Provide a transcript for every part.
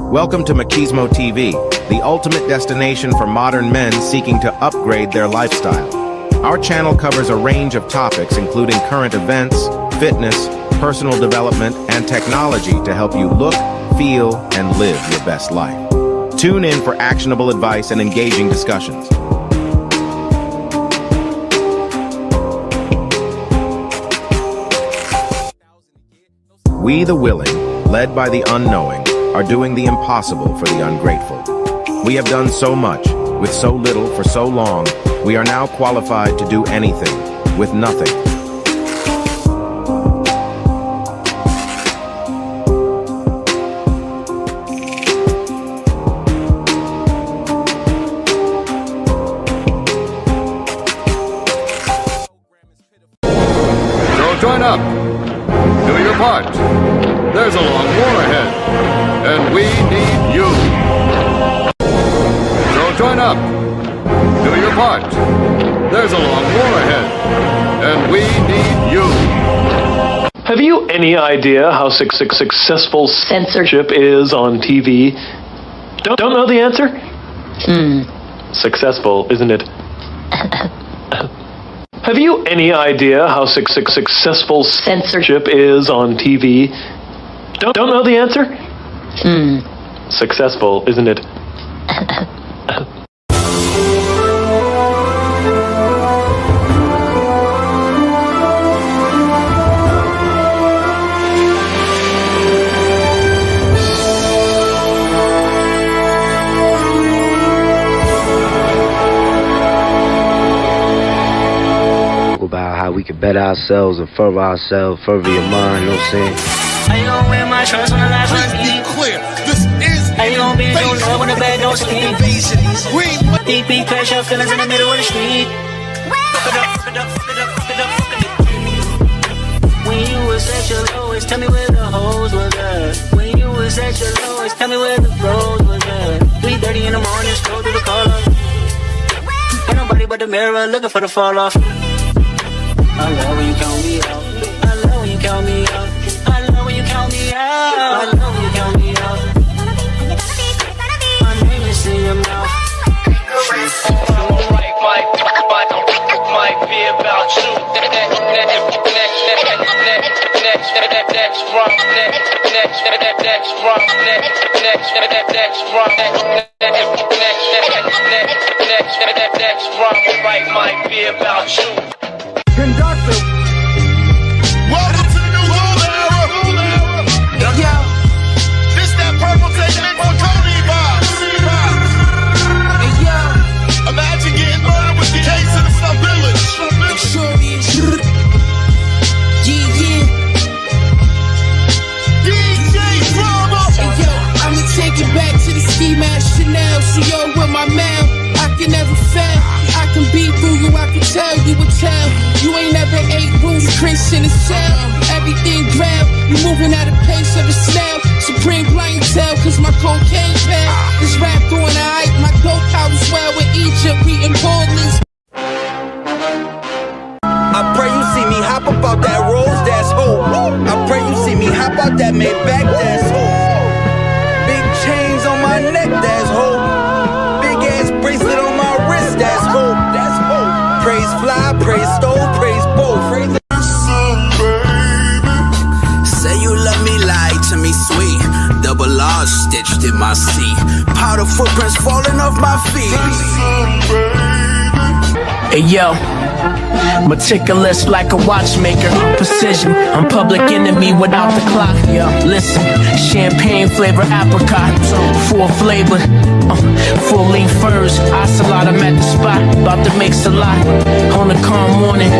Welcome to MachismoTV, the ultimate destination for modern men seeking to upgrade their lifestyle. Our channel covers a range of topics including current events, fitness, personal development, and technology to help you look, feel, and live your best life. Tune in for actionable advice and engaging discussions. We the willing, led by the unknowing, are doing the impossible for the ungrateful. We have done so much, with so little for so long, we are now qualified to do anything, with nothing. So join up. Do your part. There's a long war ahead, and we need you. So join up. Do your part. There's a long war ahead, and we need you. Have you any idea how successful censorship is on TV? Don't know the answer? Successful, isn't it? Have you any idea how successful censorship is on TV? Don't know the answer? Successful, isn't it? About how we can better ourselves and further ourselves, further your mind, you know what I'm saying? How you gon' wear my shorts when the last one Be clear, this is How you gon' be no love when the bed don't sleep? Deep crash your feelings in the middle of the street. Fuck it up, fuck it up, fuck it up, fuck it up, fuck it up. When you was at your lowest, tell me where the hoes was at. When you was at your lowest, tell me where the bros was at. 3:30 in the morning, scroll through the call up. Ain't nobody but the mirror looking for the fall off. I love when you count me out. I love when you count me out. I love when you count me out. I love when you count me out. My name is in your mouth. Might be about you. Might be about you. Conductor. Welcome to the new rule era. Yo. This that purple taking for Cody vibes. Hey yo. Imagine getting murdered with the case in the Slum Village. It sure is. Yeah. DJ Drama. Hey yo, I'ma take it back to the ski mask Chanel. So yo, with my mouth, I can never fail. I can beat through you, I can tell you a tale. You ain't never ate roots, Chris in a cell. Everything grab, you moving at a pace of a snail. Supreme clientele, cause my cocaine pal. This rap doing alright, my dope house well with Egypt, we in Portland. I pray you see me hop up out that Rolls, that's hope. I pray you see me hop out that Maybach, that's hope. Big chains on my neck, that's hope. Big ass bracelet on my wrist, that's hope. That's hope. Praise fly, praise stove, praise both. Praise say you love me, lie to me, sweet. Double R stitched in my seat. Powder footprints falling off my feet. Hey yo, meticulous like a watchmaker, precision. I'm public enemy without the clock. Yo, listen, champagne flavor apricot, full flavor, full leaf furs. Ocelot, I'm at the spot, about to make a lot. On a calm morning,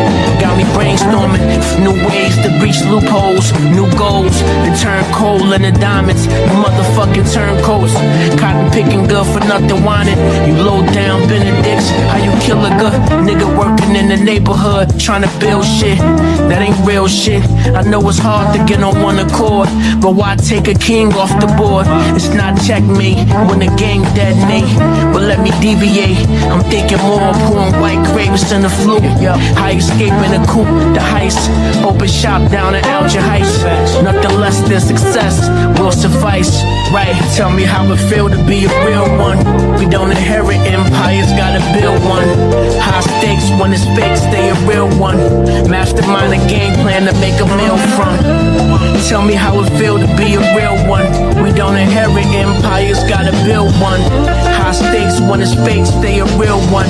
got me brainstorming new ways to breach loopholes, new goals to turn coal into diamonds. You motherfucking turncoats, cotton picking good for nothing wanted. You low down Benedicts, how you kill a good nigga working in the neighborhood, trying to build shit that ain't real shit. I know it's hard to get on one accord, but why take a king off the board? It's not checkmate when the gang detonate, but let me deviate. I'm thinking more of pouring white grapes than the flu. How you escaping the coupe, the heist, open shop down in Alger Heights. Nothing less than success will suffice. Right, tell me how it feel to be a real one. We don't inherit empires, gotta build one. High stakes when it's fake, stay a real one. Mastermind a game plan to make a meal from. Tell me how it feel to be a real one. We don't inherit empires, gotta build one. High stakes when it's fake, stay a real one.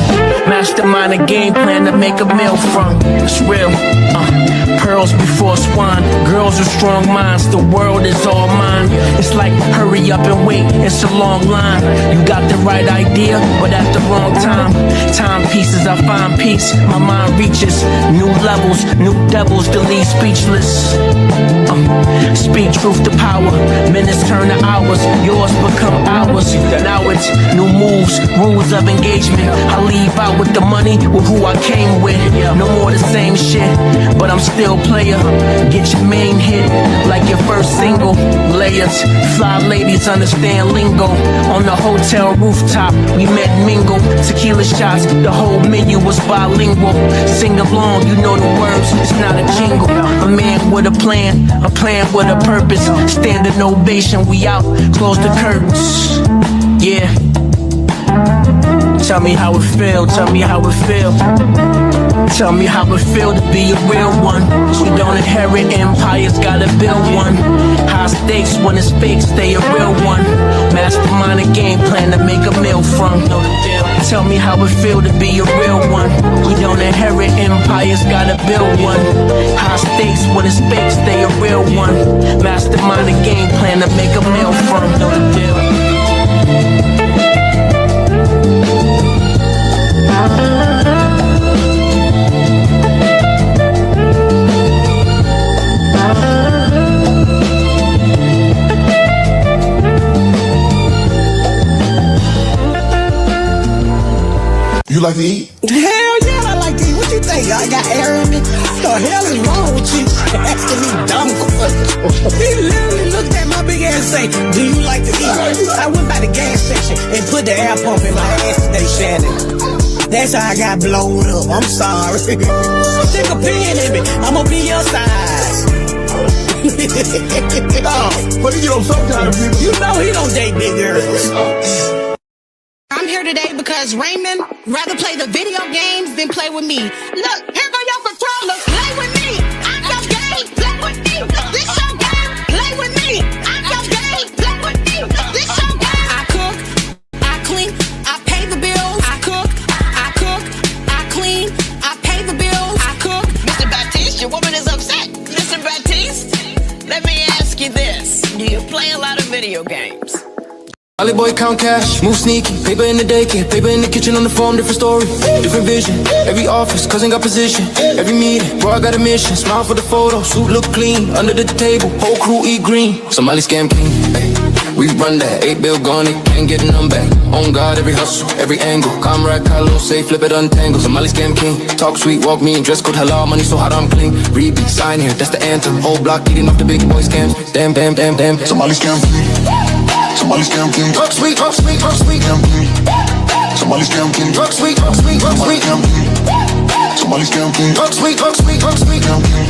Mastermind a game plan to make a meal from. It's real. Pearls before swine, girls with strong minds, the world is all mine. It's like hurry up and wait, it's a long line. You got the right idea, but at the wrong time. Timepieces, I find peace, my mind reaches new levels, new devils to leave speechless. Speak truth to power, minutes turn to hours, yours become ours. Now it's new moves, rules of engagement. I leave out with the money, with who I came with. No more the same shit, but I'm still player. Get your main hit like your first single. Layers, fly ladies understand lingo. On the hotel rooftop, we met mingle. Tequila shots, the whole menu was bilingual. Sing along, you know the words, it's not a jingle. A man with a plan with a purpose. Standing ovation, we out, close the curtains. Yeah. Tell me how it feel, tell me how it feel. Tell me how it feel to be a real one. We don't inherit empires, gotta build one. High stakes when it's fake, stay a real one. Mastermind a game plan to make a meal from. Tell me how it feel to be a real one. We don't inherit empires, gotta build one. High stakes when it's fake, stay a real one. Mastermind a game plan to make a meal from. You like to eat? Hell yeah, I like to eat. What you think? I got air in me? What the hell is wrong with you? Asking me dumb questions. He literally looked at my big ass and say, do you like to eat? I went by the gas station and put the air pump in my ass today, Shannon. That's how I got blown up. I'm sorry. Stick a pin in me. I'm gonna be your size. But you know, sometimes you know he don't date big girls. I'm here today because Raymond rather play the video games than play with me. Look, here go your controllers. Play with me. I'm your game. Play with me. This your game. Play with me. I'm your game. Play with me. This your game. I cook. I clean. I pay the bills. I cook. I cook. I clean. I pay the bills. I cook. Mr. Baptiste, your woman is upset. Mr. Baptiste, let me ask you this. Do you play a lot of video games? Ollie boy count cash, move sneaky. Paper in the daycare, paper in the kitchen on the phone, different story, different vision. Every office, cousin got position. Every meeting, bro, I got a mission. Smile for the photo, suit look clean. Under the table, whole crew eat green. Somebody scam king, ay. We run that, 8 bill gone, it can't get none back. On God, every hustle, every angle. Comrade, Kylo, say, flip it, untangle. Somebody scam king, talk sweet, walk mean. Dress code halal, money so hot I'm clean. Read beat, sign here, that's the anthem. Whole block eating off the big boy scams. Damn, damn, damn, damn. Somebody scam king. Somebody scam king. Talk sweet, talk sweet, talk sweet. Scam king. Somebody scam king. Talk sweet, talk sweet, talk sweet. Scam king. Somebody scam king. Talk sweet, talk sweet, talk sweet. Scam king.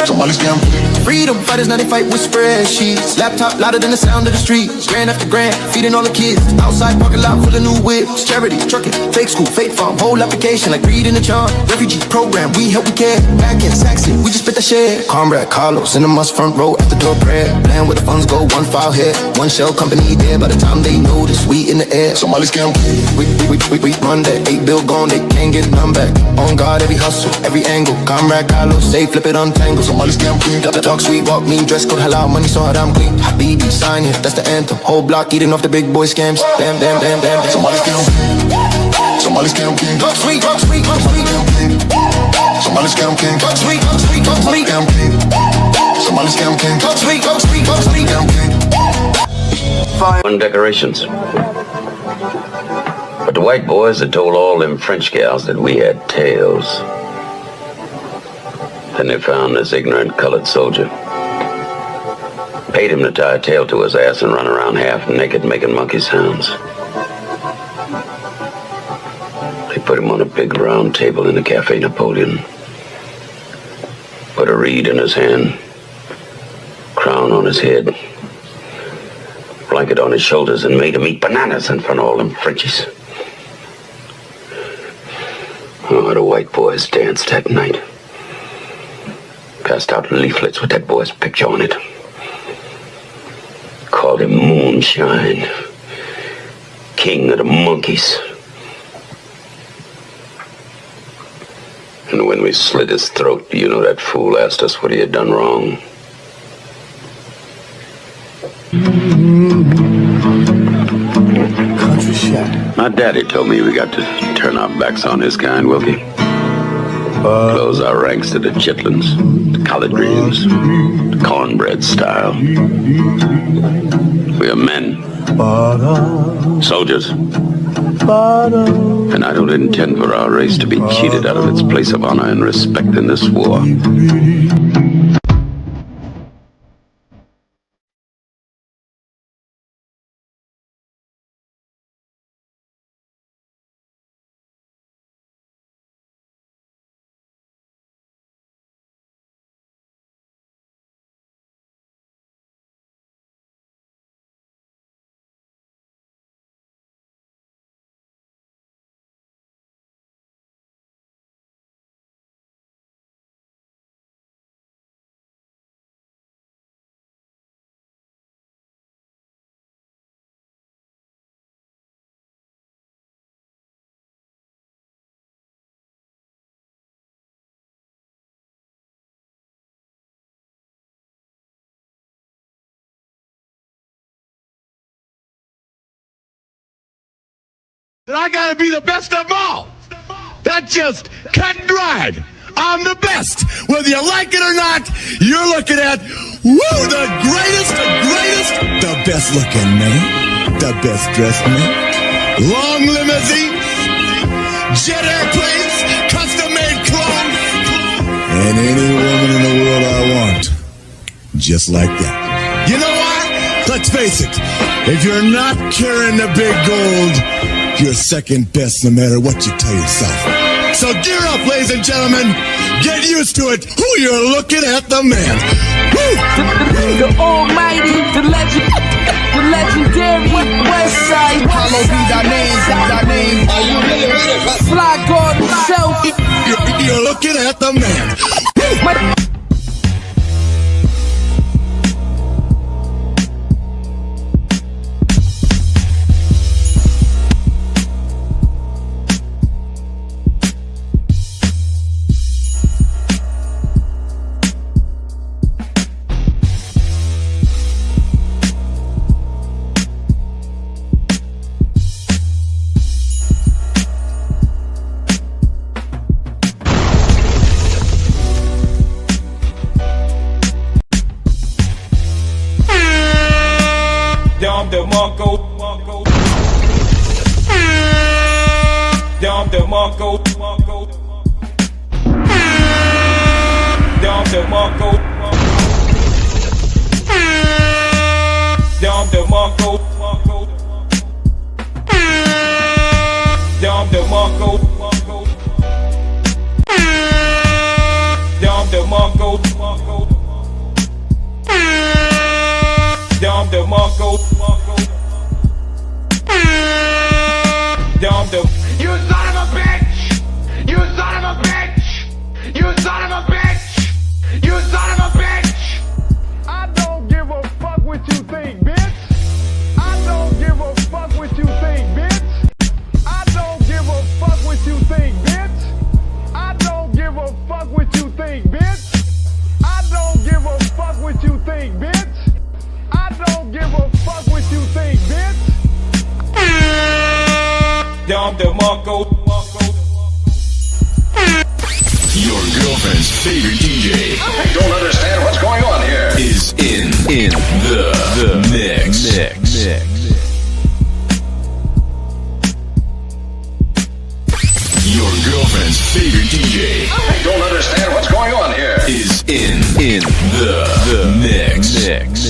Somebody scam king. Freedom fighters, now they fight with spreadsheets. Laptop louder than the sound of the street. Grand after grand, feeding all the kids. Outside parking lot full of new whips. Charity, trucking, fake school, fake farm. Whole application like reading the charm. Refugee program, we help, we care. Back in Saxon, we just spit the share. Comrade Carlos in the must front row at the door prayer. Plan where the funds go, one file here. One shell company there. By the time they notice, we in the air. Somebody scam king. We run that 8 bill gone, they can't get none back. On God, every hustle, every angle. Comrade Carlos, say flip it, untangle. Somebody scam king. Talk sweet, walk mean, dress code halal, money so hot I'm clean. Habibi, sign here, that's the anthem. Whole block eating off the big boy scams. Damn, damn, damn, damn, damn. Somebody scam king. Somebody scam king. Talk sweet, talk sweet, talk sweet. Somebody scam king. Talk sweet, talk sweet, talk sweet. Scam king. Somebody scam king. Talk sweet, talk sweet, talk sweet. Scam king. on decorations. But the white boys had told all them French gals that we had tails. Then they found this ignorant colored soldier. Paid him to tie a tail to his ass and run around half naked making monkey sounds. They put him on a big round table in the Cafe Napoleon. Put a reed in his hand, crown on his head, blanket on his shoulders, and made him eat bananas in front of all them Frenchies. Oh, the white boys danced that night. Passed out leaflets with that boy's picture on it. Called him Moonshine, King of the Monkeys. And when we slit his throat, you know that fool asked us what he had done wrong. Country shot. My daddy told me we got to turn our backs on this kind, Wilkie. Close our ranks to the chitlins, the collard greens, the cornbread style. We are men, soldiers, and I don't intend for our race to be cheated out of its place of honor and respect in this war. That I gotta be the best of them all. That's just cut and dried. I'm the best. Whether you like it or not, you're looking at, the greatest, the best looking man, the best dressed man, long limousines, jet airplanes, custom made clothes, and any woman in the world I want, just like that. You know what? Let's face it, if you're not carrying the big gold, you're second best no matter what you tell yourself. So gear up, ladies and gentlemen. Get used to it. Who you're looking at, the man. The almighty, the legendary West Side. Apollo be thy name, Fly God himself. You're looking at the man. Your girlfriend's favorite DJ. I don't understand what's going on here. Is in the mix. mix.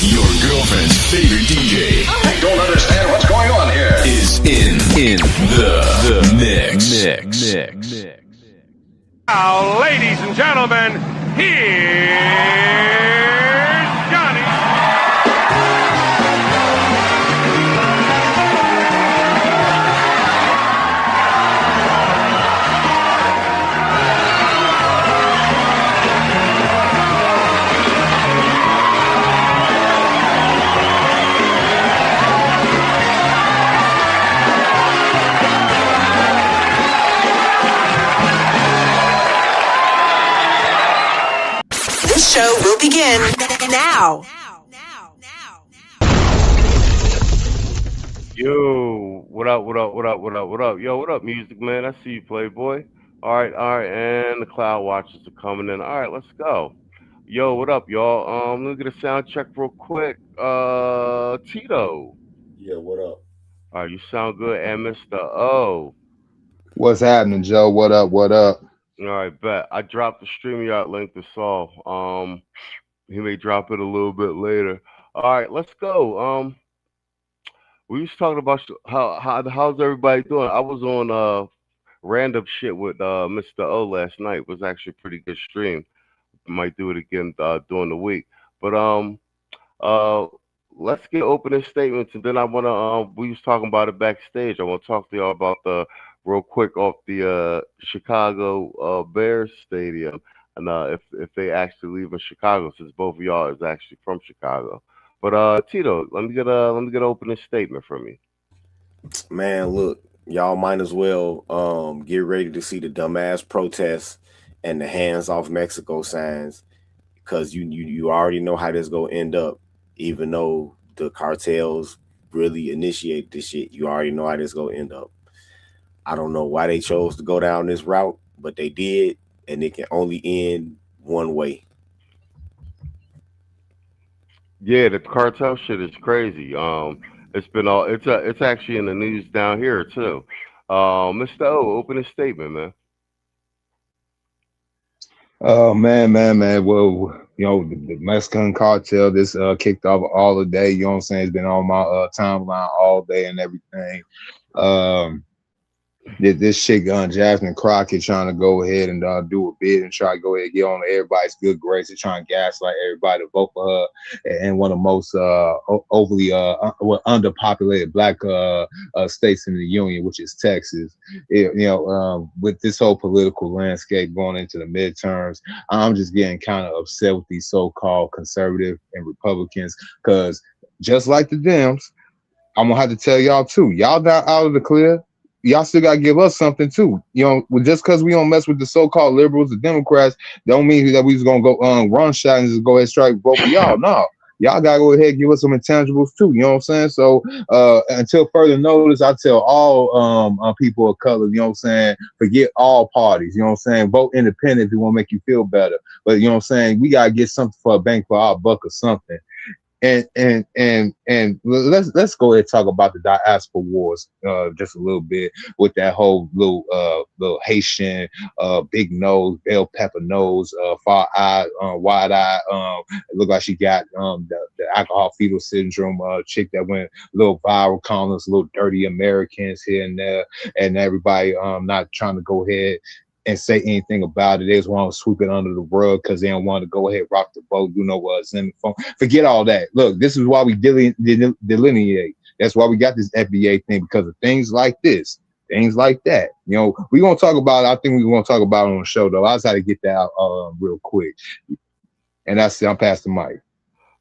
Your girlfriend's favorite DJ. I don't understand what's going on here. Is in the mix. Now, ladies and gentlemen, here's Johnny. Show will begin now. Yo, what up? Yo, what up, Music Man? I see you, Playboy. All right, and the Cloud Watchers are coming in. All right, let's go. Yo, what up, y'all? Let me get a sound check real quick. Tito. Yeah, what up? All right, you sound good. And Mr. O. What's happening, Joe? What up? All right, bet. I dropped the StreamYard link to Saul. He may drop it a little bit later. All right, let's go. We was talking about how's everybody doing. I was on random shit with Mr. O last night. It was actually a pretty good stream. Might do it again during the week. But let's get opening statements, and then I wanna we was talking about it backstage. I want to talk to y'all about the real quick off the Chicago Bears stadium, and if they actually leave in Chicago, since both of y'all is actually from Chicago. But Tito, let me get an opening statement from you. Man, look, y'all might as well get ready to see the dumbass protests and the hands off Mexico signs, because you already know how this gonna end up. Even though the cartels really initiate this shit, you already know how this gonna end up. I don't know why they chose to go down this route, but they did, and it can only end one way. Yeah, the cartel shit is crazy. It's actually in the news down here too. Mr. O, open a statement, man. Oh man. Well, the Mexican cartel, this kicked off all the day. You know what I'm saying? It's been on my timeline all day and everything. This chick, Jasmine Crockett, trying to go ahead and do a bid and try to go ahead and get on everybody's good graces, trying to gaslight everybody to vote for her in one of the most overly underpopulated black states in the union, which is Texas. With this whole political landscape going into the midterms, I'm just getting kind of upset with these so-called conservative and Republicans, because just like the Dems, I'm gonna have to tell y'all too, y'all not out of the clear. Y'all still gotta give us something too. Just because we don't mess with the so-called liberals, the Democrats, don't mean that we just gonna go run shot and just go ahead and strike vote for y'all. No, y'all gotta go ahead and give us some intangibles too. You know what I'm saying? So until further notice, I tell all people of color, you know what I'm saying, forget all parties. You know what I'm saying? Vote independent if you want to make you feel better. But you know what I'm saying? We gotta get something for a bang for our buck or something. And let's go ahead and talk about the diaspora wars just a little bit, with that whole little Haitian big nose, bell pepper nose, far eye, wide eye. It looked like she got the alcohol fetal syndrome chick that went a little viral, calling us little dirty Americans here and there, and everybody not trying to go ahead and say anything about it. They just want to sweep it under the rug because they don't want to go ahead, rock the boat, what's in the phone. Forget all that. Look, this is why we delineate. That's why we got this FBA thing, because of things like this, things like that. We're going to talk about it. I think we're going to talk about it on the show, though. I just had to get that out real quick. And that's it. I'm past the mic.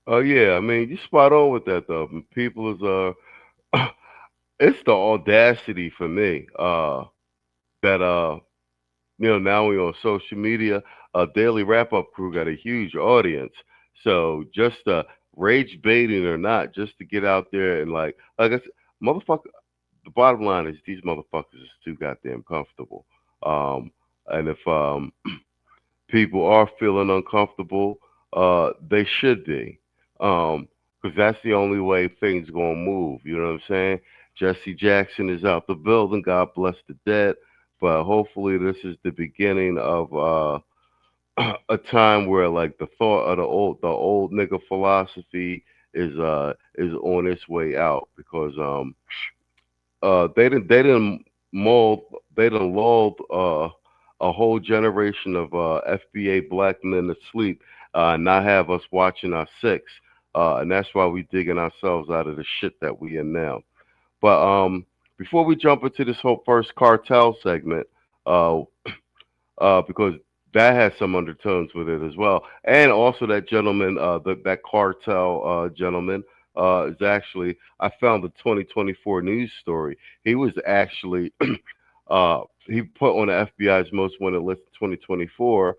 Oh, yeah. I mean, you spot on with that, though. People is, it's the audacity for me that, now we're on social media. Daily Wrap-Up Crew got a huge audience. So just rage baiting or not, just to get out there and like I said, motherfucker, the bottom line is these motherfuckers is too goddamn comfortable. And if people are feeling uncomfortable, they should be. Because that's the only way things gonna move. You know what I'm saying? Jesse Jackson is out the building. God bless the dead. but hopefully this is the beginning of a time where like the thought of the old nigga philosophy is on its way out because they didn't lulled a whole generation of FBA black men to sleep, not have us watching our six, and that's why we digging ourselves out of the shit that we in now. But before we jump into this whole first cartel segment, because that has some undertones with it as well, and also that gentleman, that cartel gentleman, is actually, I found the 2024 news story. He was actually he put on the FBI's most wanted list in 2024,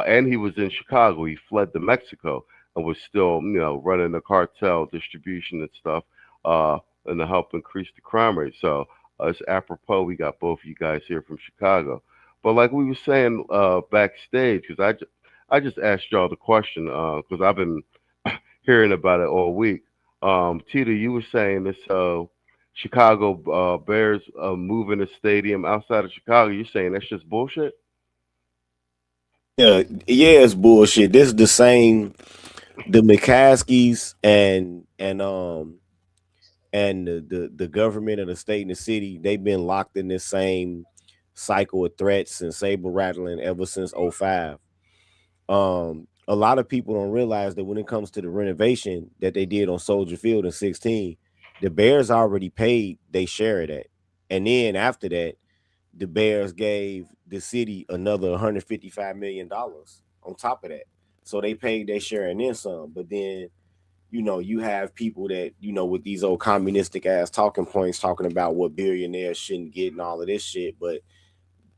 and he was in Chicago. He fled to Mexico and was still, running the cartel distribution and stuff, and to help increase the crime rate. So it's apropos we got both of you guys here from Chicago. But like we were saying backstage, because I just asked y'all the question because I've been hearing about it all week. Tita, you were saying this Chicago Bears moving a stadium outside of Chicago. You're saying that's just bullshit? Yeah, it's bullshit. This is the same. The McCaskies and the government of the state and the city, they've been locked in this same cycle of threats and saber rattling ever since 2005. A lot of people don't realize that when it comes to the renovation that they did on Soldier Field in 2016, the Bears already paid their share of that. And then after that, the Bears gave the city another $155 million on top of that. So they paid their share and then some. But then, you have people that, with these old communistic ass talking points talking about what billionaires shouldn't get and all of this shit. But,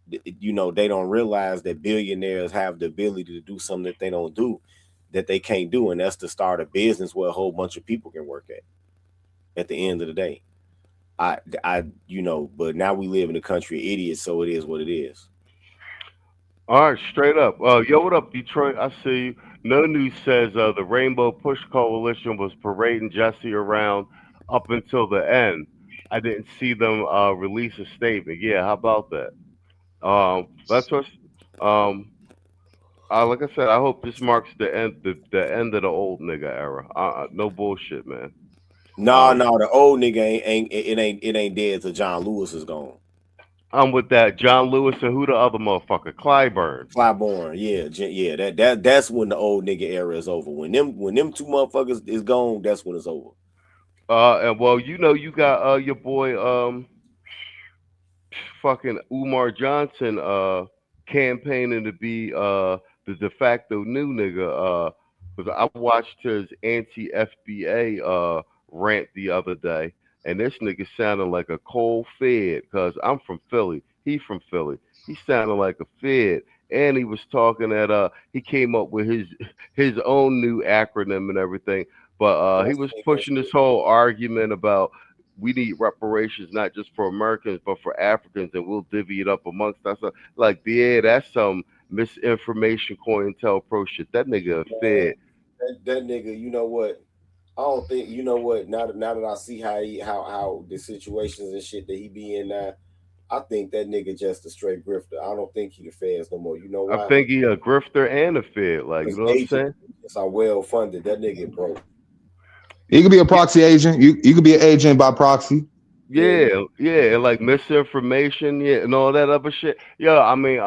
they don't realize that billionaires have the ability to do something that they don't do, that they can't do. And that's to start a business where a whole bunch of people can work at the end of the day. But now we live in a country of idiots, so it is what it is. All right, straight up. Yo, what up, Detroit? I see you. No News says the Rainbow Push Coalition was parading Jesse around up until the end. I didn't see them release a statement. Yeah, how about that? That's what. Like I said, I hope this marks the end of the old nigga era. No bullshit, man. No, the old nigga ain't dead till John Lewis is gone. I'm with that. John Lewis and who the other motherfucker? Clyburn, yeah. That's when the old nigga era is over. When them two motherfuckers is gone, that's when it's over. And well, you got your boy fucking Umar Johnson campaigning to be the de facto new nigga. Because I watched his anti-FBA rant the other day, and this nigga sounded like a cold fed. Because I'm from Philly, he from Philly. He sounded like a fed, and he was talking that he came up with his own new acronym and everything. But he was pushing this whole argument about we need reparations not just for Americans but for Africans, and we'll divvy it up amongst us. Like, yeah, that's some misinformation COINTELPRO shit. That nigga fed. That nigga, you know what? I don't think, you know what, now that I see how the situations and shit that he be in now, I think that nigga just a straight grifter. I don't think he the feds no more. You know why? I think he a grifter and a fed. Like, you know what I'm saying? It's all well funded. That nigga broke. He could be a proxy agent. You could be an agent by proxy. Yeah, and like misinformation, and all that other shit. Yeah, I mean,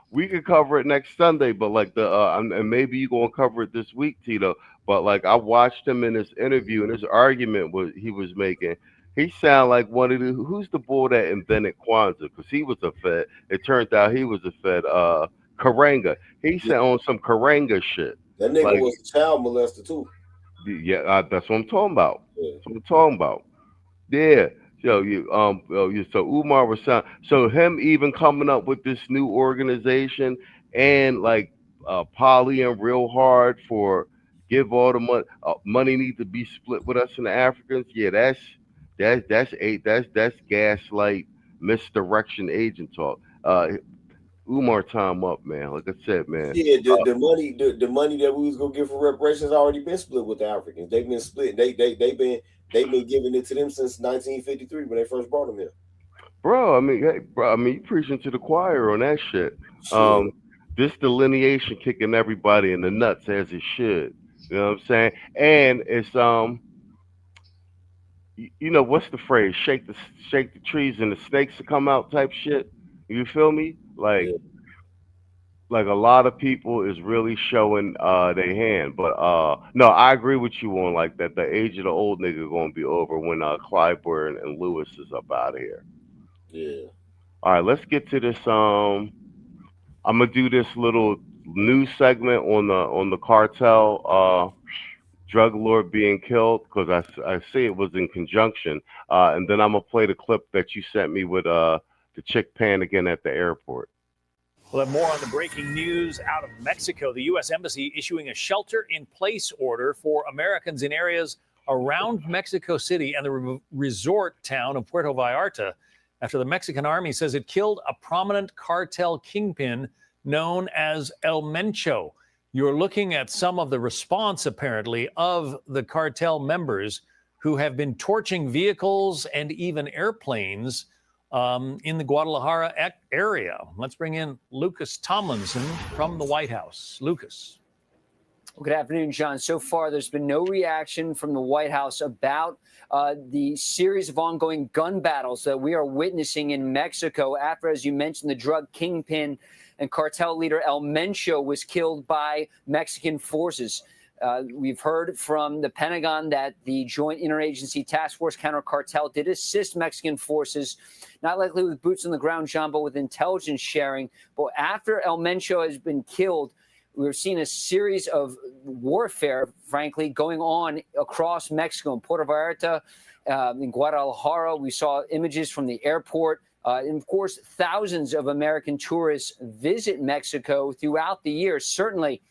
we could cover it next Sunday, but like and maybe you gonna cover it this week, Tito. But like I watched him in this interview and his argument he was making. He sounded like one of who's the boy that invented Kwanzaa, because he was a Fed. It turned out he was a Fed. Karanga. He said on some Karanga shit. That nigga was a child molester too. Yeah, that's what I'm talking about. That's what I'm talking about. Yeah. So so Umar was saying, so him even coming up with this new organization and like polying real hard for give all the money. Money needs to be split with us and the Africans. Yeah, that's gaslight, misdirection, agent talk. Umar, time up, man. Like I said, man. Yeah, the money that we was gonna give for reparations already been split with the Africans. They've been split. They've been giving it to them since 1953 when they first brought them here. bro. I mean, hey, bro. I mean, you preaching to the choir on that shit. This delineation kicking everybody in the nuts as it should. You know what I'm saying? And it's you know what's the phrase? Shake the trees and the snakes to come out type shit. You feel me? Like a lot of people is really showing their hand. But no, I agree with you on like that. The age of the old nigga gonna be over when Clyburn and Lewis is up out of here. Yeah. All right, let's get to this. I'm gonna do this little news segment on the cartel drug lord being killed because I see it was in conjunction, and then I'm gonna play the clip that you sent me with the chick panicking at the airport. We'll have more on the breaking news out of Mexico. The U.S. Embassy issuing a shelter-in-place order for Americans in areas around Mexico City and the resort town of Puerto Vallarta after the Mexican army says it killed a prominent cartel kingpin known as El Mencho. You're looking at some of the response, apparently, of the cartel members who have been torching vehicles and even airplanes in the Guadalajara area. Let's bring in Lucas Tomlinson from the White House. Lucas. Well, good afternoon, John. So far, there's been no reaction from the White House about the series of ongoing gun battles that we are witnessing in Mexico after, as you mentioned, the drug kingpin and cartel leader El Mencho was killed by Mexican forces. We've heard from the Pentagon that the Joint Interagency Task Force Counter Cartel did assist Mexican forces, not likely with boots on the ground, John, but with intelligence sharing. But after El Mencho has been killed, we've seen a series of warfare, frankly, going on across Mexico. In Puerto Vallarta, in Guadalajara, we saw images from the airport. And of course, thousands of American tourists visit Mexico throughout the year, certainly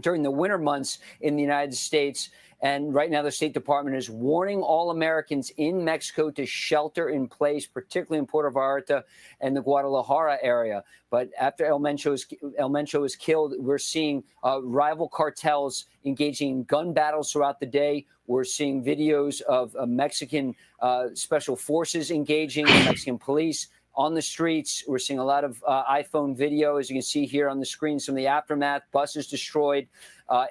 during the winter months in the United States. And right now, the State Department is warning all Americans in Mexico to shelter in place, particularly in Puerto Vallarta and the Guadalajara area. But after El Mencho is killed, we're seeing rival cartels engaging in gun battles throughout the day. We're seeing videos of Mexican special forces engaging the Mexican police on the streets. We're seeing a lot of iPhone video, as you can see here on the screen, some of the aftermath, buses destroyed,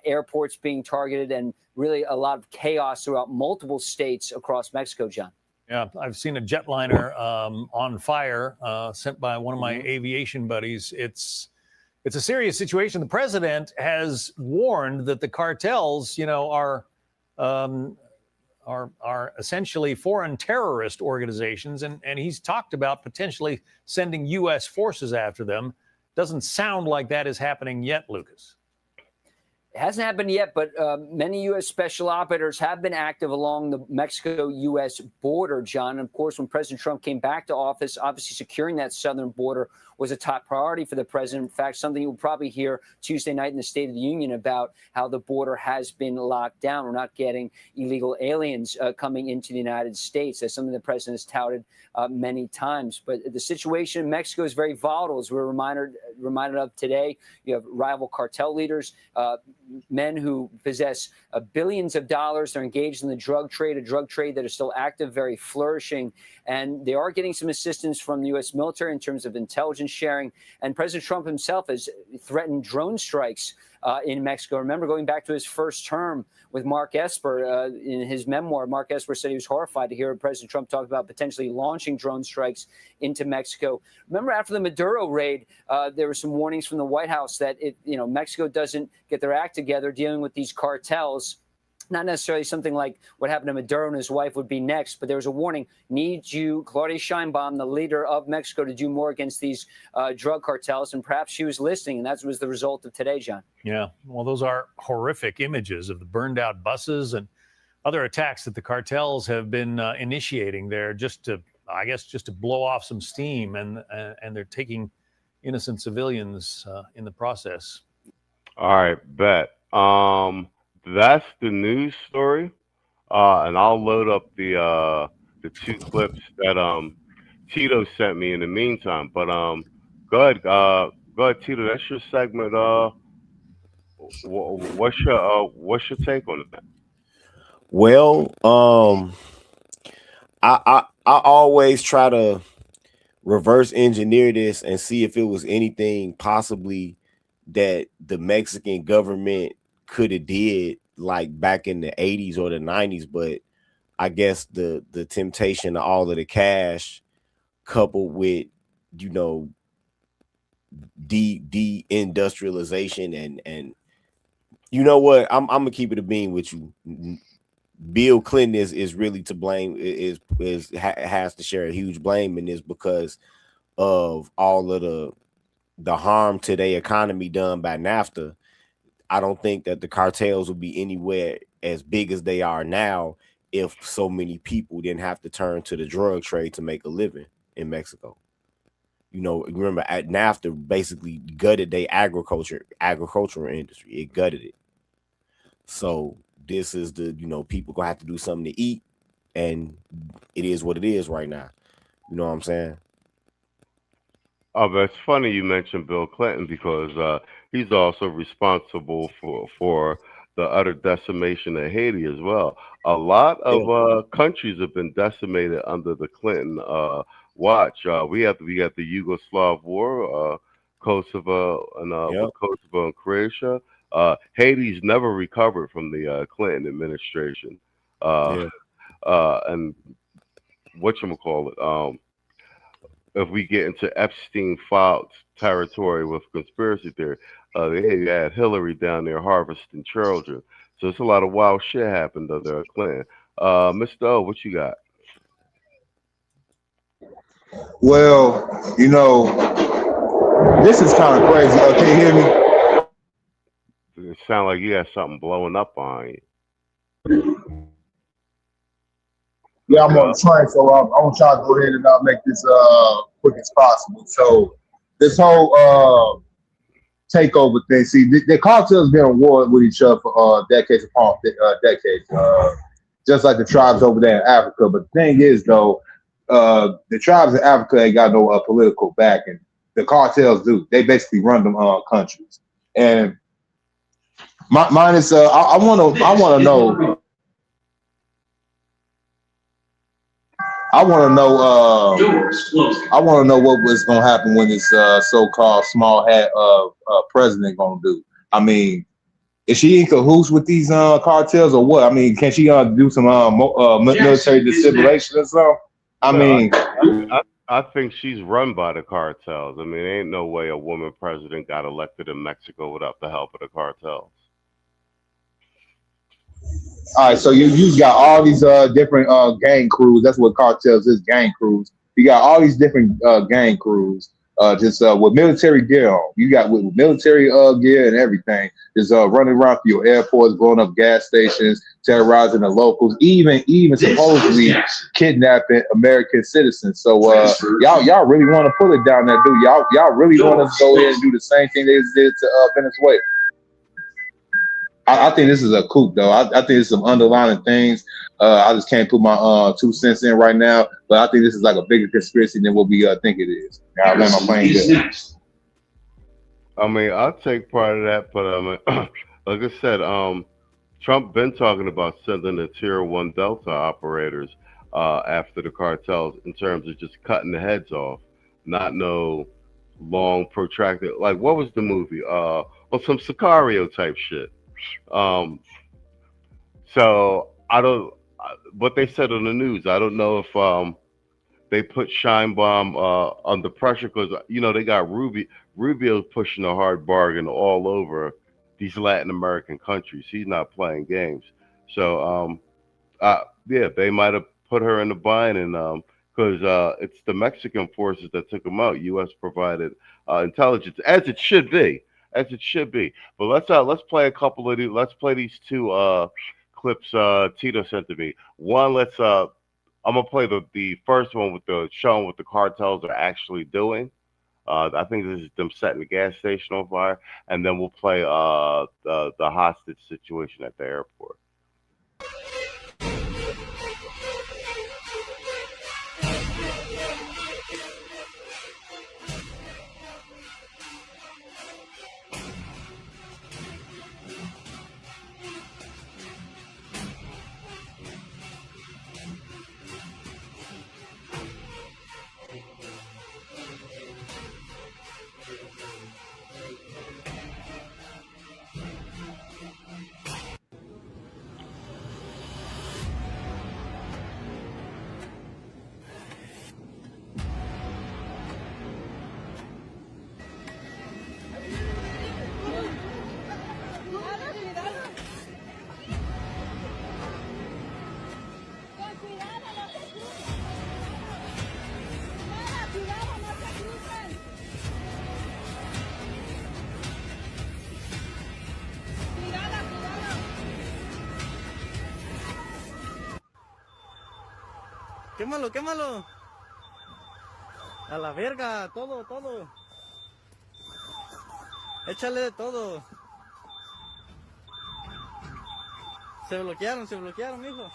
airports being targeted, and really a lot of chaos throughout multiple states across Mexico, John. Yeah, I've seen a jetliner on fire sent by one of my aviation buddies. It's a serious situation. The president has warned that the cartels, are essentially foreign terrorist organizations, and he's talked about potentially sending U.S. forces after them. Doesn't sound like that is happening yet, Lucas. It hasn't happened yet, but many U.S. special operators have been active along the Mexico-U.S. border, John. And of course, when President Trump came back to office, obviously securing that southern border was a top priority for the president. In fact, something you'll probably hear Tuesday night in the State of the Union about how the border has been locked down. We're not getting illegal aliens coming into the United States. That's something the president has touted many times. But the situation in Mexico is very volatile, as we're reminded of today. You have rival cartel leaders, men who possess billions of dollars. They're engaged in the drug trade, a drug trade that is still active, very flourishing. And they are getting some assistance from the U.S. military in terms of intelligence sharing. And President Trump himself has threatened drone strikes in Mexico. Remember, going back to his first term with Mark Esper, in his memoir, Mark Esper said he was horrified to hear President Trump talk about potentially launching drone strikes into Mexico. Remember, after the Maduro raid, there were some warnings from the White House that Mexico doesn't get their act together dealing with these cartels. Not necessarily something like what happened to Maduro and his wife would be next, but there was a warning. Need you, Claudia Sheinbaum, the leader of Mexico, to do more against these drug cartels, and perhaps she was listening, and that was the result of today, John. Yeah, well, those are horrific images of the burned out buses and other attacks that the cartels have been initiating there just to blow off some steam, and they're taking innocent civilians in the process. All right, bet. That's the news story, and I'll load up the two clips that Tito sent me in the meantime. But go ahead, Tito. That's your segment. What's your take on it? Well, I always try to reverse engineer this and see if it was anything possibly that the Mexican government could have did like back in the 80s or the 90s, but I guess the temptation of all of the cash coupled with, you know, de-industrialization and you know what, I'm gonna keep it a bean with you. Bill Clinton is really to blame, has to share a huge blame in this because of all of the harm to their economy done by NAFTA. I don't think that the cartels would be anywhere as big as they are now if so many people didn't have to turn to the drug trade to make a living in Mexico. You know, remember at NAFTA basically gutted their agricultural industry. It gutted it. So this is the, you know, people gonna have to do something to eat, and it is what it is right now. You know what I'm saying? Oh, but it's funny you mentioned Bill Clinton because he's also responsible for the utter decimation of Haiti as well. A lot of countries have been decimated under the Clinton watch. We got the Yugoslav War, Kosovo and Croatia. Haiti's never recovered from the Clinton administration. And whatchamacallit, if we get into Epstein file territory with conspiracy theory, they had Hillary down there harvesting children. So it's a lot of wild shit happened under Clinton. Mr. O, what you got? Well, you know, this is kind of crazy. Can you hear me? It sounds like you got something blowing up on you. Yeah, I'm on the train, so I'm gonna try to go ahead and make this quick as possible. So this whole takeover thing, see, the cartels been at war with each other for decades upon decades, just like the tribes over there in Africa. But the thing is, though, the tribes in Africa ain't got no political backing. The cartels do. They basically run them countries. And mine is, I want to know. I want to know what was going to happen when this so-called small hat president going to do. I mean, is she in cahoots with these cartels or what? I mean, can she do some military dissimulation or something? I mean, I think she's run by the cartels. I mean, there ain't no way a woman president got elected in Mexico without the help of the cartels. All right, so you got all these different gang crews. That's what cartels is, gang crews. You got all these different gang crews, just with military gear on. You got with military gear and everything, just running around through your airports, blowing up gas stations, terrorizing the locals, even supposedly kidnapping American citizens. So y'all really want to pull it down there, do y'all really want to go ahead and do the same thing they did to Venezuela? I think this is a coup, though. I think there's some underlying things. I just can't put my 2 cents in right now, but I think this is like a bigger conspiracy than what we think it is. I'll let my plane go. I mean, I'll take part of that, but like I said, Trump been talking about sending the Tier 1 Delta operators after the cartels in terms of just cutting the heads off, not no long protracted. Like, what was the movie? Well, some Sicario type shit. So I don't, what they said on the news, I don't know if they put Sheinbaum under pressure because, you know, they got Rubio's pushing a hard bargain all over these Latin American countries. He's not playing games. So yeah, they might have put her in the bind, and because it's the Mexican forces that took them out. U.S. provided intelligence, as it should be. As it should be. But let's play a couple of these. Let's play these 2 clips Tito sent to me. One, I'm gonna play the first one with showing what the cartels are actually doing. I think this is them setting the gas station on fire, and then we'll play the hostage situation at the airport. Quémalo, quémalo. A la verga, todo, todo. Échale de todo. Se bloquearon, mijo.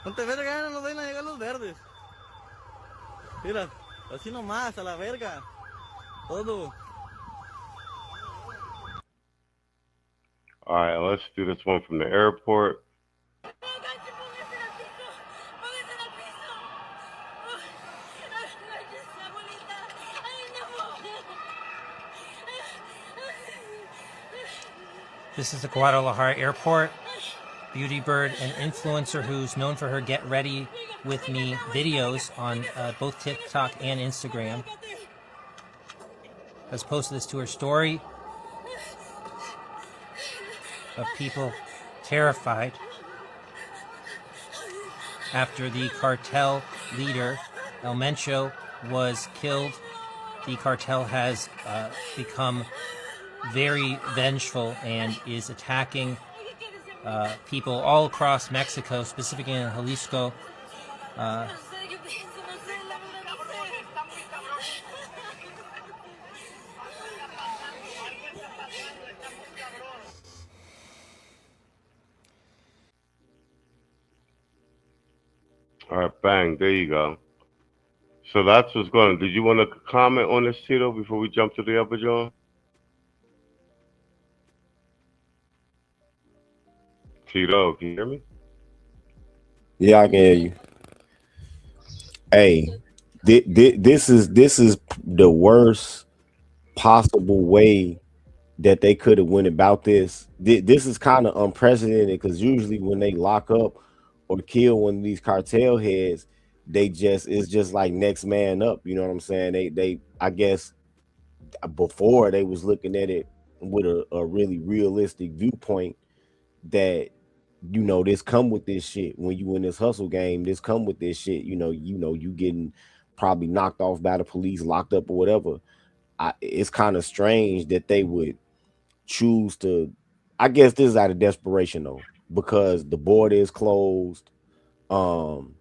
Ponte verga, no nos vayan a llegar los verdes. Mira, así nomás, a la verga. Todo. All right, let's do this one from the airport. This is the Guadalajara airport. Beauty Bird, an influencer who's known for her Get Ready With Me videos on both TikTok and Instagram, has posted this to her story of people terrified after the cartel leader, 𝐿 was killed. The cartel has become very vengeful and is attacking people all across Mexico, specifically in Jalisco. All right, bang, there you go. So that's what's going on. Did you want to comment on this, Tito, before we jump to the other John? Tito, can you hear me? Yeah, I can hear you. Hey, this is the worst possible way that they could have went about this. This is kind of unprecedented because usually when they lock up or kill one of these cartel heads, it's just like next man up. You know what I'm saying? They I guess before they was looking at it with a really realistic viewpoint that, you know, this come with this shit. When you in this hustle game, this come with this shit. You know, you getting probably knocked off by the police, locked up or whatever. It's kind of strange that they would choose to. I guess this is out of desperation though, because the border is closed. And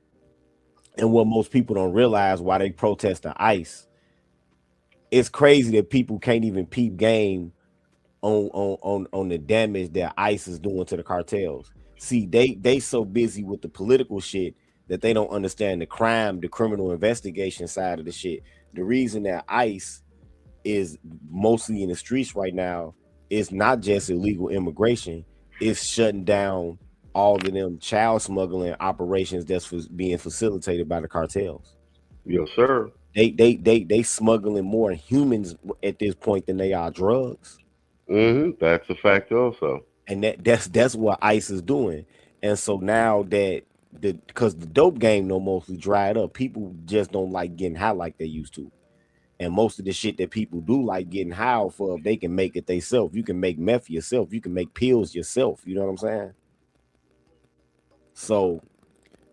what most people don't realize why they protest the ICE, it's crazy that people can't even peep game on the damage that ICE is doing to the cartels. See, they so busy with the political shit that they don't understand the crime, the criminal investigation side of the shit. The reason that ICE is mostly in the streets right now is not just illegal immigration, it's shutting down all of them child smuggling operations that's being facilitated by the cartels. Yes, sir. They smuggling more humans at this point than they are drugs. That's a fact also. And that's what ICE is doing. And so now that because the dope game mostly dried up, people just don't like getting high like they used to. And most of the shit that people do like getting high for, they can make it themselves. You can make meth yourself. You can make pills yourself. You know what I'm saying? So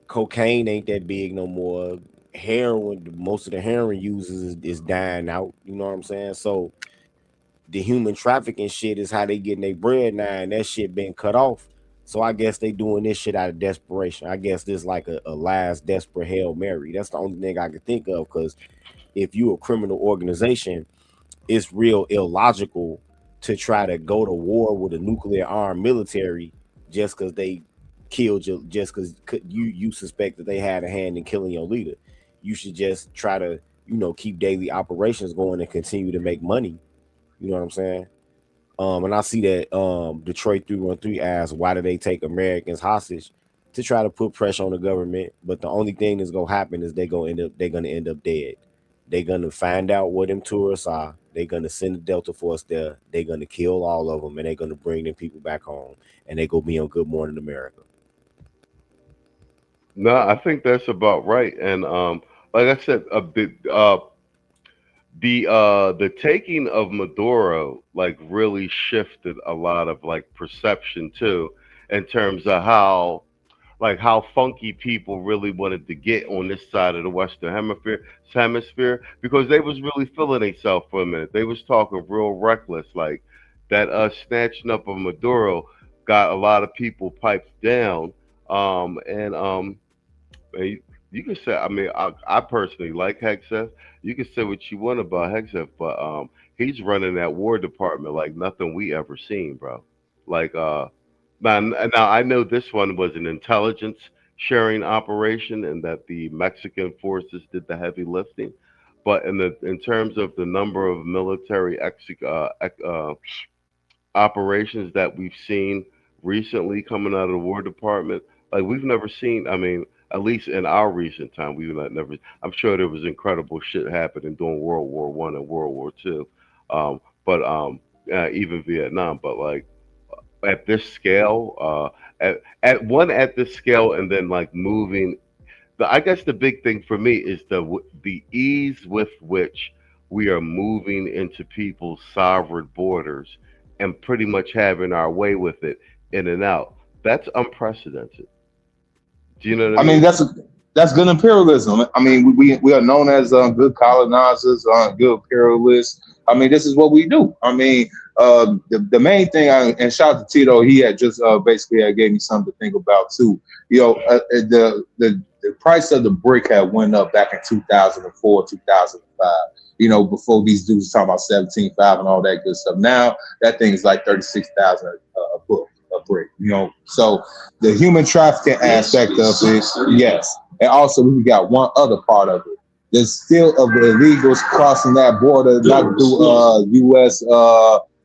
cocaine ain't that big no more. Heroin, most of the heroin users is dying out. You know what I'm saying? So the human trafficking shit is how they getting their bread now, and that shit been cut off. So I guess they doing this shit out of desperation. I guess this like a last desperate Hail Mary. That's the only thing I can think of, because if you a criminal organization, it's real illogical to try to go to war with a nuclear armed military just because they killed you, just because you suspect that they had a hand in killing your leader. You should just try to, you know, keep daily operations going and continue to make money. You know what I'm saying? And I see that Detroit 313 asks, why do they take Americans hostage? To try to put pressure on the government. But the only thing that's gonna happen is they're gonna end up dead. They're gonna find out where them tourists are. They're gonna send the Delta Force there. They're gonna kill all of them, and they're gonna bring them people back home, and they gonna be on Good Morning America. No, I think that's about right. And like I said, the taking of Maduro like really shifted a lot of like perception too, in terms of how funky people really wanted to get on this side of the Western hemisphere, because they was really feeling themselves for a minute. They was talking real reckless, like that snatching up of Maduro got a lot of people piped down You can say, I mean, I personally like Hexef. You can say what you want about Hexef, but he's running that War Department like nothing we ever seen, bro. Like, now I know this one was an intelligence sharing operation, and that the Mexican forces did the heavy lifting. But in terms of the number of military operations that we've seen recently coming out of the War Department, like we've never seen. I mean, at least in our recent time, we've never. I'm sure there was incredible shit happening during World War One and World War Two, but even Vietnam. But like at this scale, at this scale, and then like moving. I guess the big thing for me is the ease with which we are moving into people's sovereign borders and pretty much having our way with it in and out. That's unprecedented. Do you know what I mean? That's good imperialism. I mean, we are known as good colonizers, good imperialists. I mean, this is what we do. I mean, the main thing, and shout out to Tito, he had just basically gave me something to think about too. You know, the price of the brick had went up back in 2004, 2005. You know, before these dudes were talking about 17.5 and all that good stuff. Now that thing is like 36,000 a brick. You know, so the human trafficking aspect of it, yes, and also we got one other part of it. There's still of the illegals crossing that border, not through U.S.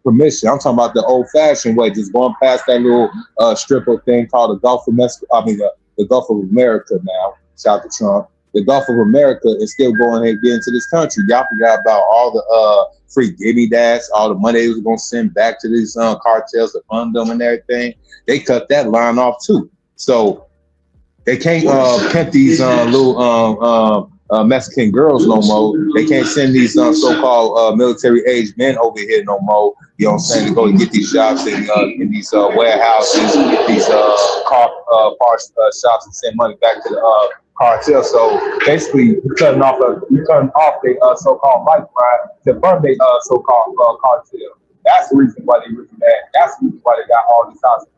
Permission. I'm talking about the old-fashioned way, just going past that little strip of thing called the Gulf of Mexico. I mean, the Gulf of America now. Shout out to Trump. The Gulf of America is still going ahead and getting into this country. Y'all forgot about all the free gimme dash, all the money they was going to send back to these cartels to fund them and everything. They cut that line off too. So they can't pimp these little Mexican girls no more. They can't send these so-called military-age men over here no more. You know what I'm saying? To go and get these jobs in these warehouses, these car parts shops, and send money back to the cartel. So basically, you cutting off their so-called lifeline to fund their so-called cartel. That's the reason why they really mad. That's the reason why they got all these houses.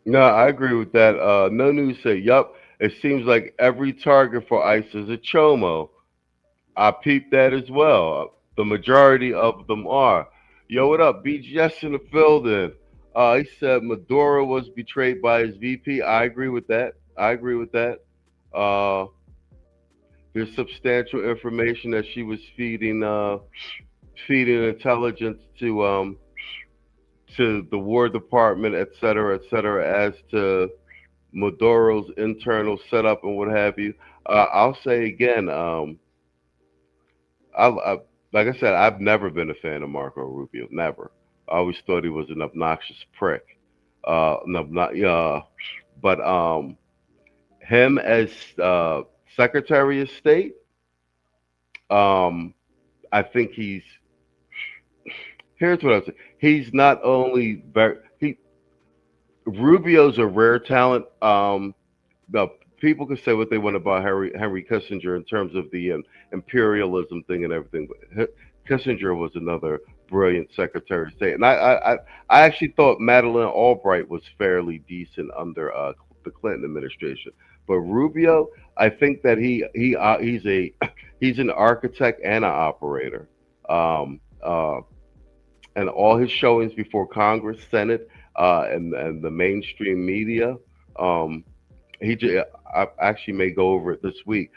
No, I agree with that. No News said, yup, it seems like every target for ICE is a chomo. I peeped that as well. The majority of them are. Yo, what up? BGS in the building. He said Maduro was betrayed by his VP. I agree with that. There's substantial information that she was feeding intelligence to the War Department, et cetera, as to Maduro's internal setup and what have you. I'll say again, like I said, I've never been a fan of Marco Rubio. Never. I always thought he was an obnoxious prick. But him as Secretary of State, I think here's what I'm saying. He's not only Rubio's a rare talent. The people can say what they want about Henry Kissinger in terms of the imperialism thing and everything, but Kissinger was another brilliant Secretary of State, and I actually thought Madeleine Albright was fairly decent under the Clinton administration. But Rubio, I think that he's an architect and an operator, and all his showings before Congress, Senate, and the mainstream media. I actually may go over it this week.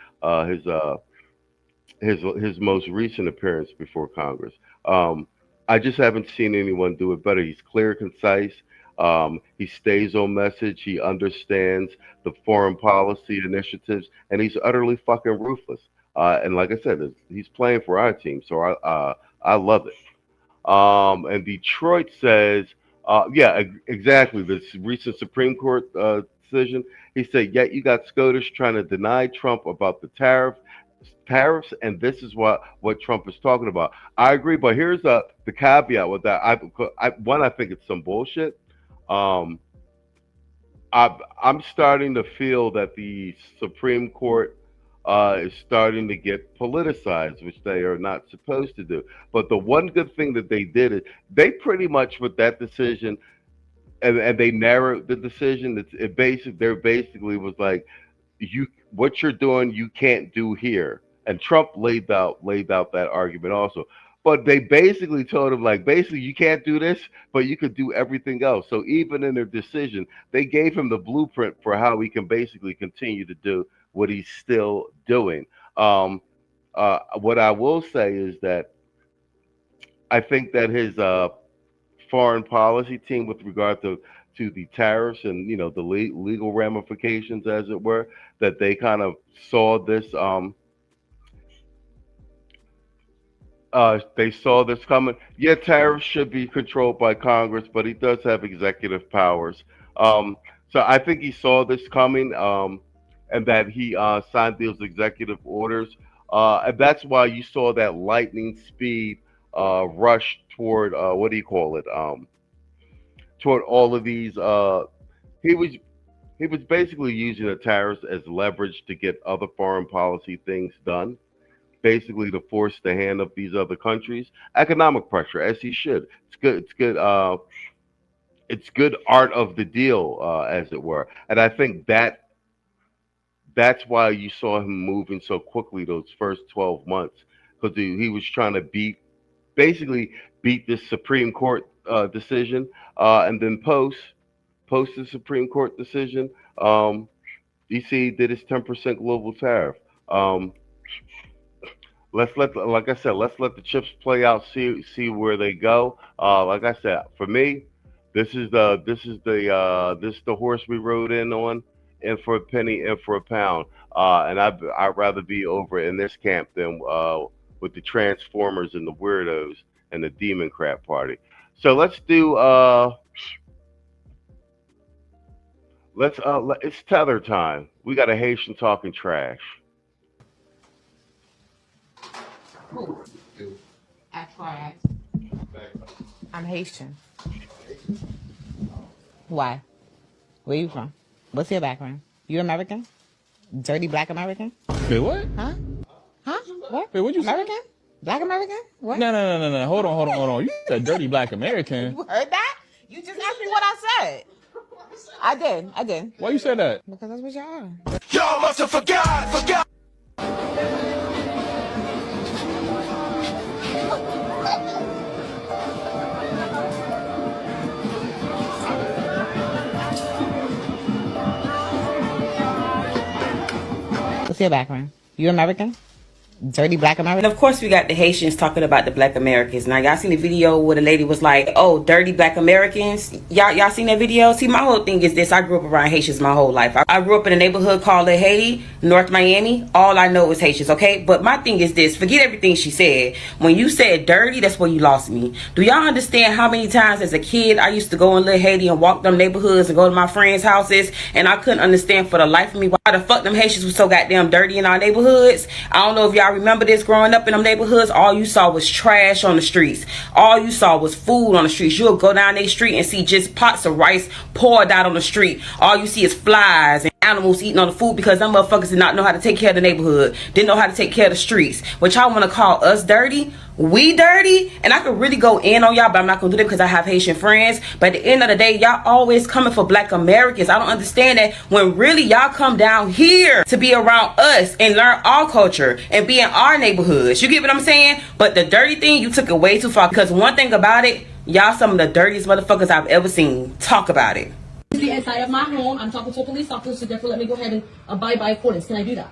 His most recent appearance before Congress. I just haven't seen anyone do it better. He's clear, concise. He stays on message. He understands the foreign policy initiatives, and he's utterly fucking ruthless. And like I said, he's playing for our team, so I love it. And Detroit says, yeah, exactly. This recent Supreme Court decision. He said, yet you got SCOTUS trying to deny Trump about the tariffs, and this is what Trump is talking about. I agree, but here's the caveat with that. I think it's some bullshit. I'm starting to feel that the Supreme Court is starting to get politicized, which they are not supposed to do. But the one good thing that they did is they pretty much, with that decision, and they narrowed the decision. It basically was like, what you're doing, you can't do here. And Trump laid out that argument also. But they basically told him, like, basically you can't do this, but you could do everything else. So even in their decision, they gave him the blueprint for how he can basically continue to do what he's still doing. What I will say is that I think that his foreign policy team, with regard to the tariffs and the legal ramifications, as it were, that they kind of saw this. They saw this coming. Yeah, tariffs should be controlled by Congress, but he does have executive powers. So I think he saw this coming, and that he signed those executive orders. And that's why you saw that lightning speed rush toward toward all of these. He was basically using the tariffs as leverage to get other foreign policy things done, basically to force the hand of these other countries. Economic pressure, as he should. It's good. It's good art of the deal, as it were. And I think that's why you saw him moving so quickly those first 12 months, because he was trying to beat this Supreme Court decision, and then post the Supreme Court decision, DC did his 10% global tariff. Let's let the chips play out, see where they go. Like I said, for me, this is the horse we rode in on, in for a penny, in for a pound. And I'd rather be over in this camp than with the Transformers and the weirdos and the Demon Crap Party. So let's do it's tether time. We got a Haitian talking trash. Who? I'm Haitian. Why? Where you from? What's your background? You American? Dirty black American? Wait, what? Huh? What? Wait, what you American? say? Black American? What? No. Hold on. You said dirty black American. You heard that? You just asked me what I said. I did. Why you said that? Because that's what y'all are. Y'all must have forgot. What's your background? You American? Dirty black American? And of course we got the Haitians talking about the black Americans. Now y'all seen the video where the lady was like, oh, dirty black Americans? Y'all seen that video? See, my whole thing is this. I grew up around Haitians my whole life. I grew up in a neighborhood called La Haiti, North Miami. All I know is Haitians, okay? But my thing is this. Forget everything she said. When you said dirty, that's where you lost me. Do y'all understand how many times as a kid I used to go in La Haiti and walk them neighborhoods and go to my friends' houses, and I couldn't understand for the life of me why the fuck them Haitians was so goddamn dirty in our neighborhoods? I don't know if y'all remember this. Growing up in them neighborhoods, all you saw was trash on the streets. All you saw was food on the streets. You'll go down their street and see just pots of rice poured out on the street. All you see is flies and animals eating on the food because them motherfuckers did not know how to take care of the neighborhood. Didn't know how to take care of the streets. But y'all want to call us dirty? We dirty? And I could really go in on y'all, but I'm not going to do that because I have Haitian friends. But at the end of the day, y'all always coming for black Americans. I don't understand that when really y'all come down here to be around us and learn our culture and be in our neighborhoods. You get what I'm saying? But the dirty thing, you took it way too far, because one thing about it, y'all some of the dirtiest motherfuckers I've ever seen. Talk about it. The inside of my home. I'm talking to a police officer, so therefore let me go ahead and abide by accordance. Can I do that?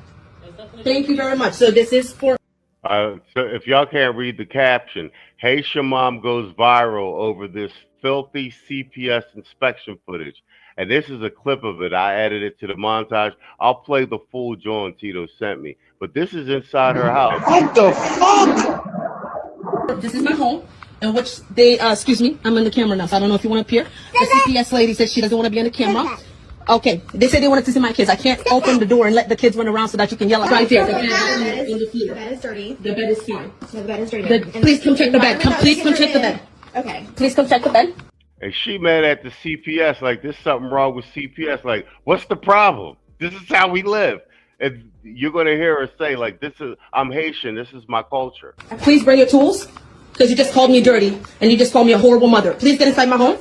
Thank you very much. So this is for... So if y'all can't read the caption, Haitian mom goes viral over this filthy CPS inspection footage. And this is a clip of it. I added it to the montage. I'll play the full John Tito sent me. But this is inside her house. What the fuck? This is my home, in which they, excuse me, I'm in the camera now, so I don't know if you want to appear. The CPS lady said she doesn't want to be on the camera. Okay, they said they wanted to see my kids. I can't open the door and let the kids run around so that you can yell at right there. The bed is dirty. The bed is fine. So the bed is dirty. Please come check the bed. Please come check the bed. Okay. Please come check the bed. And she mad at the CPS, like there's something wrong with CPS. Like, what's the problem? This is how we live. And you're going to hear her say, like, I'm Haitian. This is my culture. Please bring your tools, because you just called me dirty and you just called me a horrible mother. Please get inside my home.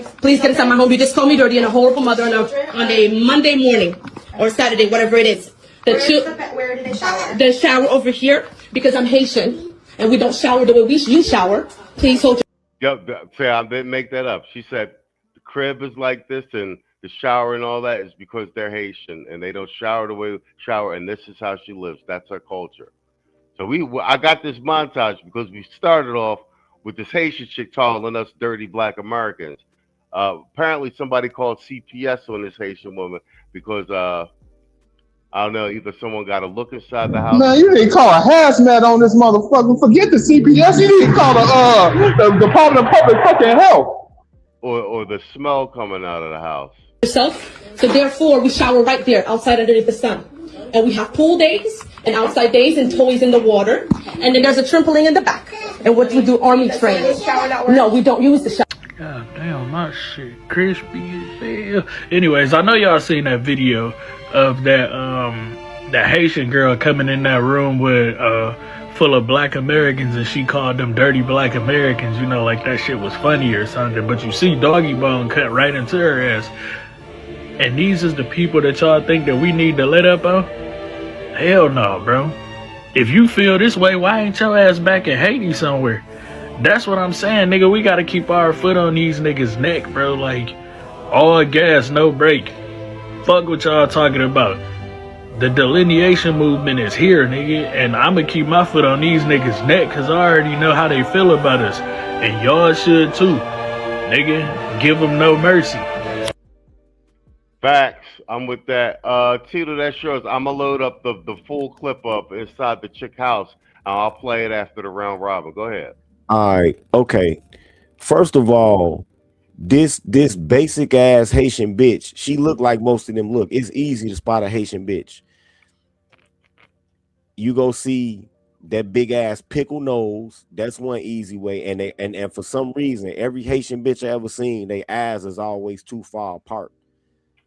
Please get inside my home. You just called me dirty and a horrible mother on a Monday morning or Saturday, whatever it is. Where do they shower? The shower over here because I'm Haitian and we don't shower the way you shower. Please hold your... Yep, I didn't make that up. She said the crib is like this and the shower and all that is because they're Haitian and they don't shower the way we shower, and this is how she lives. That's her culture. So I got this montage because we started off with this Haitian chick calling us dirty black Americans. Apparently somebody called CPS on this Haitian woman because I don't know, either someone got a look inside the house. Man, you need to call a hazmat on this motherfucker. Forget the CPS. You need to call the Department of Public fucking Health. Or the smell coming out of the house. Yourself. So therefore, we shower right there, outside underneath the sun. And we have pool days and outside days and toys in the water. And then there's a trampoline in the back. And what we do, army training. No, we don't use the shower. God damn, my shit crispy as hell. Anyways, I know y'all seen that video of that Haitian girl coming in that room with full of black Americans and she called them dirty black Americans, you know, like that shit was funny or something. But you see Doggy Bone cut right into her ass. And these is the people that y'all think that we need to let up on? Hell no, bro. If you feel this way, why ain't your ass back in Haiti somewhere? That's what I'm saying, nigga. We gotta keep our foot on these niggas' neck, bro. Like, all gas, no break. Fuck what y'all talking about. The delineation movement is here, nigga. And I'ma keep my foot on these niggas' neck because I already know how they feel about us. And y'all should too. Nigga, give them no mercy. Facts. I'm with that. Tito, that's yours. I'm gonna load up the full clip up inside the chick house. I'll play it after the round robin. Go ahead. All right. Okay. First of all, this basic ass Haitian bitch, she look like most of them look. It's easy to spot a Haitian bitch. You go see that big ass pickle nose. That's one easy way. And for some reason, every Haitian bitch I ever seen, their eyes is always too far apart.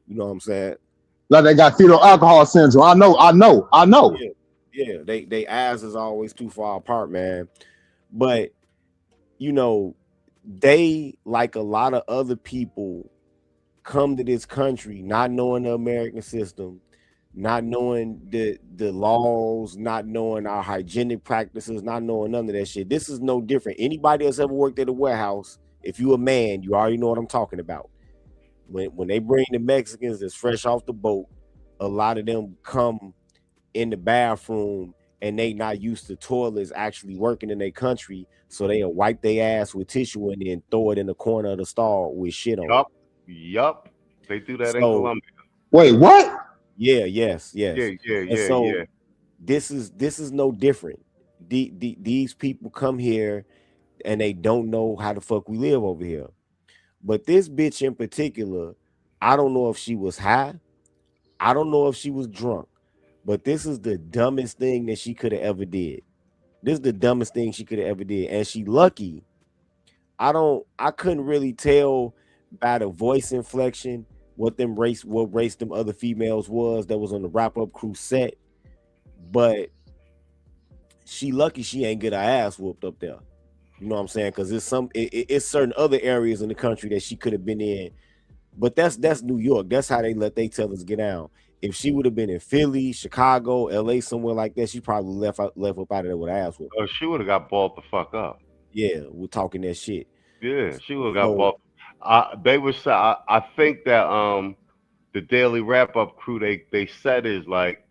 You know what I'm saying? Like they got fetal alcohol syndrome. I know. Yeah. They eyes is always too far apart, man. But you know, they, like a lot of other people, come to this country not knowing the American system, not knowing the laws, not knowing our hygienic practices, not knowing none of that shit. This is no different. Anybody that's ever worked at a warehouse, if you a man, you already know what I'm talking about. When they bring the Mexicans that's fresh off the boat, a lot of them come in the bathroom and they not used to toilets actually working in their country, so they'll wipe their ass with tissue and then throw it in the corner of the stall with shit on. Yup. They do that in Colombia. Wait, what? Yeah, yes. Yeah. This is no different. These people come here and they don't know how the fuck we live over here. But this bitch in particular, I don't know if she was high. I don't know if she was drunk. But this is the dumbest thing that she could have ever did. This is the dumbest thing she could have ever did. And she lucky. I couldn't really tell by the voice inflection what race them other females was that was on the wrap-up crew set. But she lucky she ain't get her ass whooped up there. You know what I'm saying? Because it's certain other areas in the country that she could have been in. But that's New York. That's how they let they tellers get out. If she would have been in Philly, Chicago, LA, somewhere like that, she probably left up out of there with her ass whooped. Oh, she would have got balled the fuck up. Yeah, we're talking that shit. Yeah, she would have got balled. I think that the daily wrap-up crew they said is like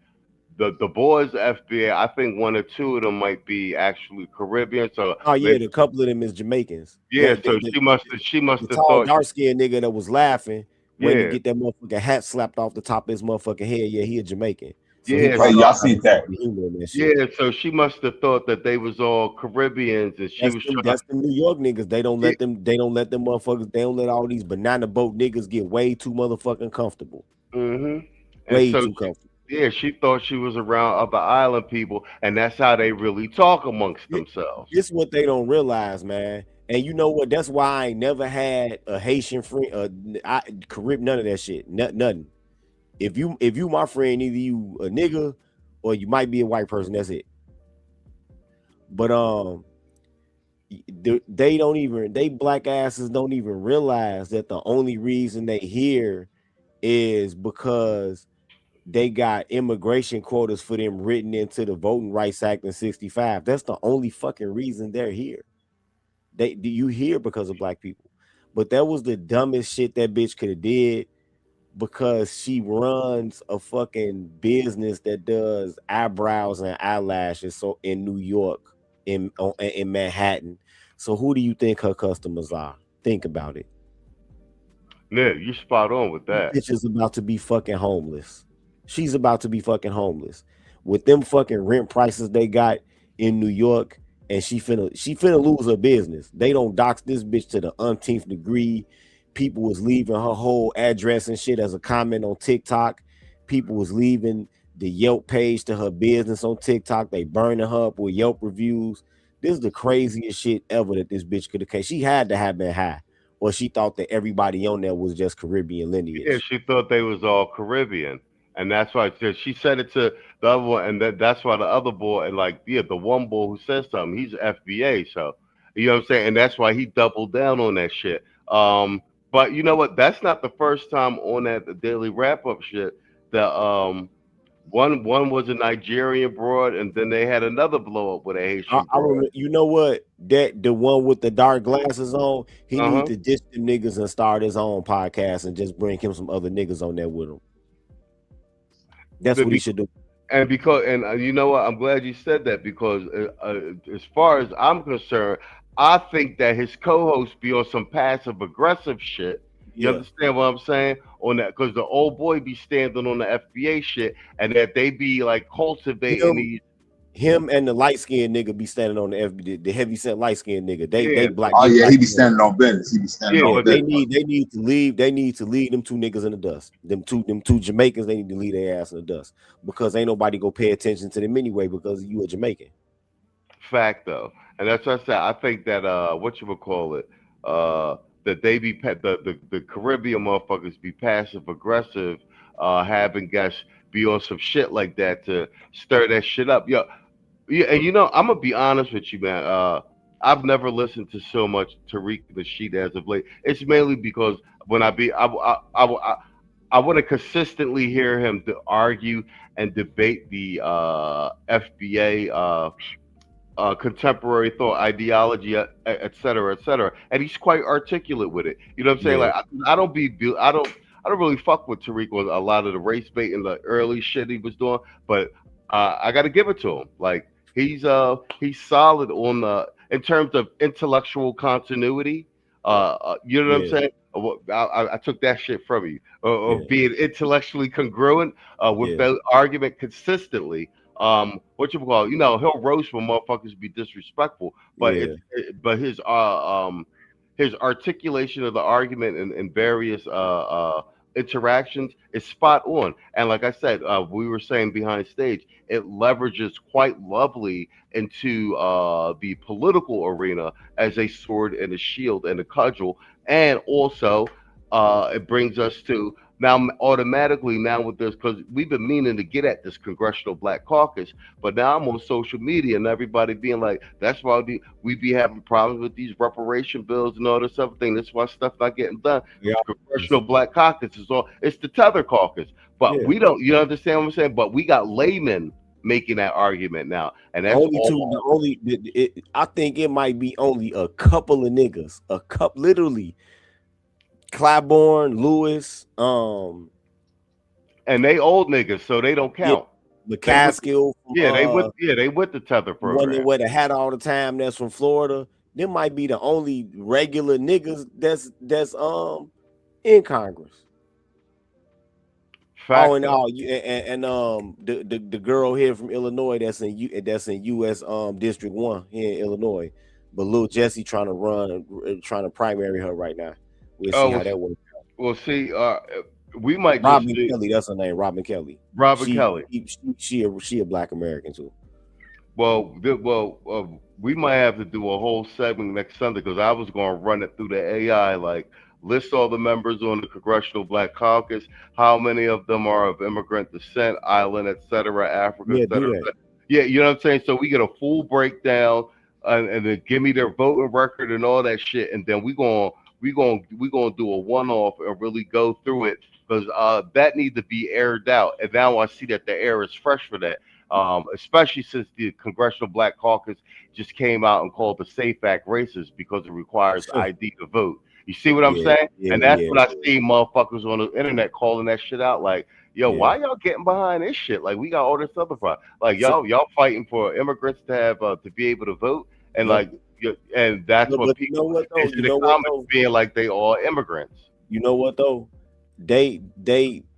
the boys FBI. I think one or two of them might be actually Caribbean. So a couple of them is Jamaicans. Yeah, she must have thought dark-skinned nigga that was laughing. When you get that motherfucking hat slapped off the top of his motherfucking head, he a Jamaican. So y'all see that? Yeah, so she must have thought that they was all Caribbeans, and that's the New York niggas. They don't let them motherfuckers. They don't let all these banana boat niggas get way too motherfucking comfortable. Mm-hmm. Way too comfortable. Yeah, she thought she was around other island people, and that's how they really talk amongst themselves. This is what they don't realize, man. And you know what? That's why I ain't never had a Haitian friend, Caribbean, none of that shit. Nothing. If you my friend, either you a nigga or you might be a white person. That's it. But they black asses don't even realize that the only reason they here is because they got immigration quotas for them written into the Voting Rights Act in 65. That's the only fucking reason they're here. You here because of black people. But that was the dumbest shit that bitch could have did, because she runs a fucking business that does eyebrows and eyelashes so in New York, in Manhattan. So who do you think her customers are? Think about it. Yeah, you spot on with that. Bitch is about to be fucking homeless. She's about to be fucking homeless with them fucking rent prices they got in New York, and she finna lose her business. They don't dox this bitch to the umpteenth degree. People was leaving her whole address and shit as a comment on TikTok. People was leaving the Yelp page to her business on TikTok. They burning her up with Yelp reviews. This is the craziest shit ever that this bitch could have. She had to have been high, or she thought that everybody on there was just Caribbean lineage. Yeah, she thought they was all Caribbean, and that's why she said it to the other one, and that's why the other boy, and like, yeah, the one boy who said something, he's FBA, so you know what I'm saying, and that's why he doubled down on that shit. But you know what? That's not the first time on that daily wrap up shit that one was a Nigerian broad, and then they had another blow up with a Haitian broad. You know what? That the one with the dark glasses on, he need to ditch them niggas and start his own podcast and just bring him some other niggas on there with him. That's what he should do. And you know what? I'm glad you said that, because as far as I'm concerned, I think that his co-host be on some passive aggressive shit. You understand what I'm saying? On that, because the old boy be standing on the FBA shit, and that they be like cultivating him and the light skinned nigga be standing on the FBA, the heavy set light skinned nigga. They black. Oh yeah, he be standing on business. He be standing on business. They need to leave. They need to leave them two niggas in the dust. Them two Jamaicans. They need to leave their ass in the dust, because ain't nobody go pay attention to them anyway, because you a Jamaican. Fact though. And that's what I said. I think that that they be the Caribbean motherfuckers be passive aggressive, having guys be on some shit like that to stir that shit up. Yeah, and you know, I'm gonna be honest with you, man. I've never listened to so much Tariq Nasheed as of late. It's mainly because when I want to consistently hear him to argue and debate the FBA. Contemporary thought, ideology, et cetera, and he's quite articulate with it. You know what I'm saying? Like, I don't really fuck with Tariq on a lot of the race bait and the early shit he was doing, but I got to give it to him. Like, he's solid on the in terms of intellectual continuity. You know what I'm saying? I took that shit from you. Being intellectually congruent with the argument consistently. What you call, you know, he'll roast when motherfuckers be disrespectful, but his articulation of the argument in various interactions is spot on. And like I said, we were saying behind stage, it leverages quite lovely into the political arena as a sword and a shield and a cudgel, and also it brings us to now automatically now with this, because we've been meaning to get at this Congressional Black Caucus, but now I'm on social media and everybody being like, that's why we be having problems with these reparation bills and all this other thing. That's why stuff not getting done. Congressional Black Caucus is all, it's the Tether Caucus, but we don't, you understand what I'm saying? But we got laymen making that argument now, and that's I think it might be only a couple of niggas, literally. Claiborne, Lewis, and they old niggas, so they don't count. McCaskill, they with the Tether program. One that wear the hat all the time. That's from Florida. Them might be the only regular niggas that's in Congress. Fact. The girl here from Illinois that's in U.S. District 1 here in Illinois, but Lil Jesse trying to primary her right now. We'll see how that works out. Well, see, we might Robin Kelly. That's her name, Robin Kelly. Kelly. She a Black American too. Well, we might have to do a whole segment next Sunday, because I was going to run it through the AI, like list all the members on the Congressional Black Caucus, how many of them are of immigrant descent, island, etc., Africa, etc. Yeah, you know what I'm saying? So we get a full breakdown and then give me their voting record and all that shit, and then we gonna do a one-off and really go through it, because that needs to be aired out. And now I see that the air is fresh for that, especially since the Congressional Black Caucus just came out and called the SAFE Act racist because it requires ID to vote. You see what I'm saying? And that's what I see motherfuckers on the internet calling that shit out. Like, yo, why y'all getting behind this shit? Like, we got all this other problem. Like, y'all fighting for immigrants to have to be able to vote, and like, and that's what people into the comments being like they all immigrants. You know what though? They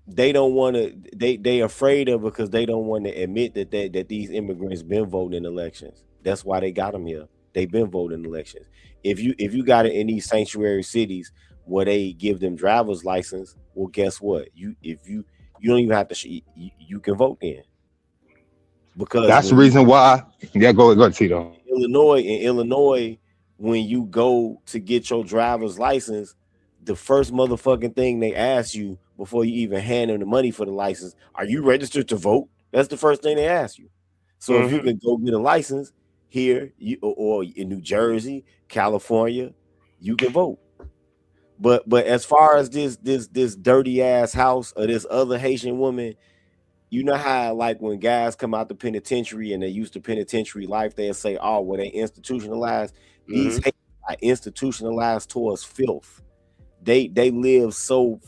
don't want to. They afraid of it because they don't want to admit that these immigrants been voting in elections. That's why they got them here. They've been voting in elections. If you got it in these sanctuary cities where they give them driver's license, well, guess what? You don't even have to. You can vote in. Because that's the reason why. Yeah, go ahead, Tito. In Illinois, when you go to get your driver's license, the first motherfucking thing they ask you before you even hand them the money for the license, are you registered to vote? That's the first thing they ask you. So if you can go get a license here, or in New Jersey, California, you can vote. But as far as this dirty ass house or this other Haitian woman, you know how like when guys come out the penitentiary and they used to penitentiary life, they'll say, oh, well, they institutionalized. These Haitians are institutionalized towards filth. They live so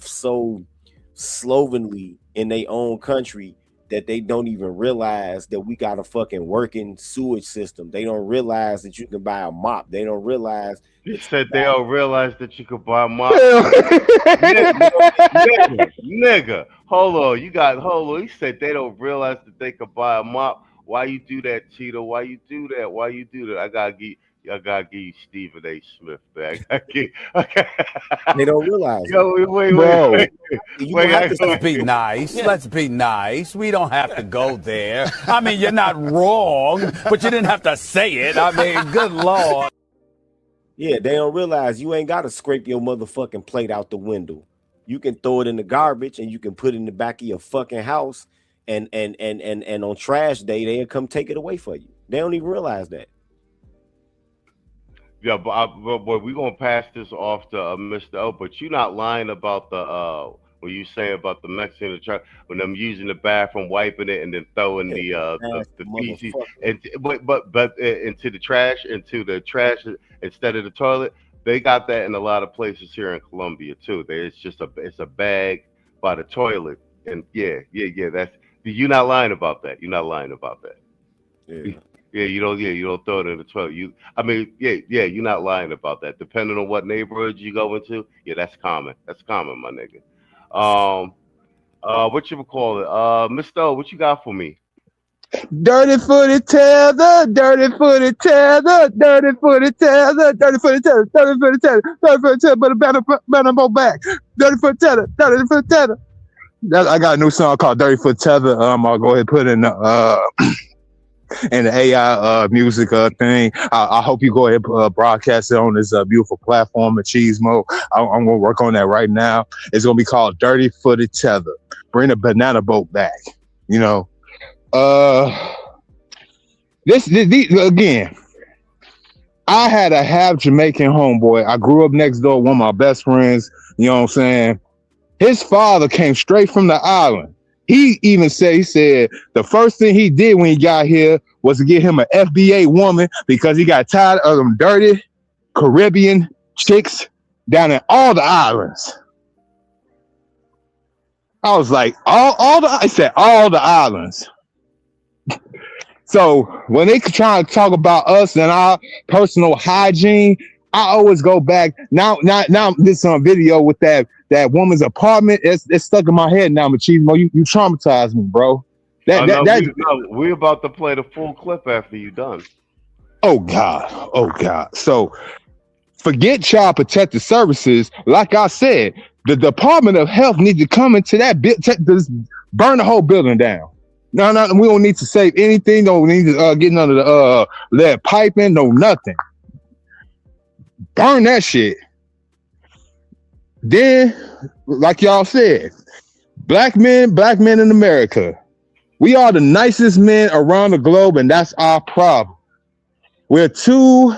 slovenly in their own country that they don't even realize that we got a fucking working sewage system. They don't realize that you can buy a mop. They don't realize. You said they don't realize that you could buy a mop. nigga, hold on. He said they don't realize that they could buy a mop. Why you do that, Cheeto? Why you do that? I gotta give you Stephen A. Smith back. They don't realize. Yo, wait. Let's be nice. Let's be nice. We don't have to go there. I mean, you're not wrong, but you didn't have to say it. I mean, good Lord. Yeah, they don't realize you ain't got to scrape your motherfucking plate out the window. You can throw it in the garbage and you can put it in the back of your fucking house, and on trash day they'll come take it away for you. They don't even realize that. Yeah, but we're gonna pass this off to Mr. O. But you're not lying about the what you saying about the Mexican when them using the bathroom, wiping it, and then throwing the feces but into the trash instead of the toilet. They got that in a lot of places here in Colombia too. It's a bag by the toilet, and yeah. That's you're not lying about that. You're not lying about that. Yeah. Yeah, you don't throw it in the toilet. You're not lying about that. Depending on what neighborhood you go into, yeah, that's common. That's common, my nigga. What you call it? Mr. O, what you got for me? Dirty footy tether, dirty footy tether, dirty footy tether, dirty footy tether, dirty footy tether, dirty footy tether, but a better go back. Dirty footy tether, dirty footy tether. I got a new song called Dirty Foot Tether. I'll go ahead and put in and the AI music thing. I hope you go ahead and broadcast it on this beautiful platform, Machismo. I'm going to work on that right now. It's going to be called Dirty Footed Tether. Bring the banana boat back. You know, this again, I had a half Jamaican homeboy. I grew up next door, one of my best friends. You know what I'm saying? His father came straight from the island. He even said the first thing he did when he got here was to get him an FBA woman because he got tired of them dirty Caribbean chicks down in all the islands. I was like, all the islands. So when they try to talk about us and our personal hygiene, I always go back. Now this on video with that woman's apartment. It's stuck in my head now, Machismo. You traumatized me, bro. We're about to play the full clip after you done. Oh God. So forget Child Protective Services. Like I said, the Department of Health needs to come into that burn the whole building down. No, we don't need to save anything. Don't need to get none of the lead piping. No, nothing. Burn that shit. Then, like y'all said, black men in America, we are the nicest men around the globe, and that's our problem. We're too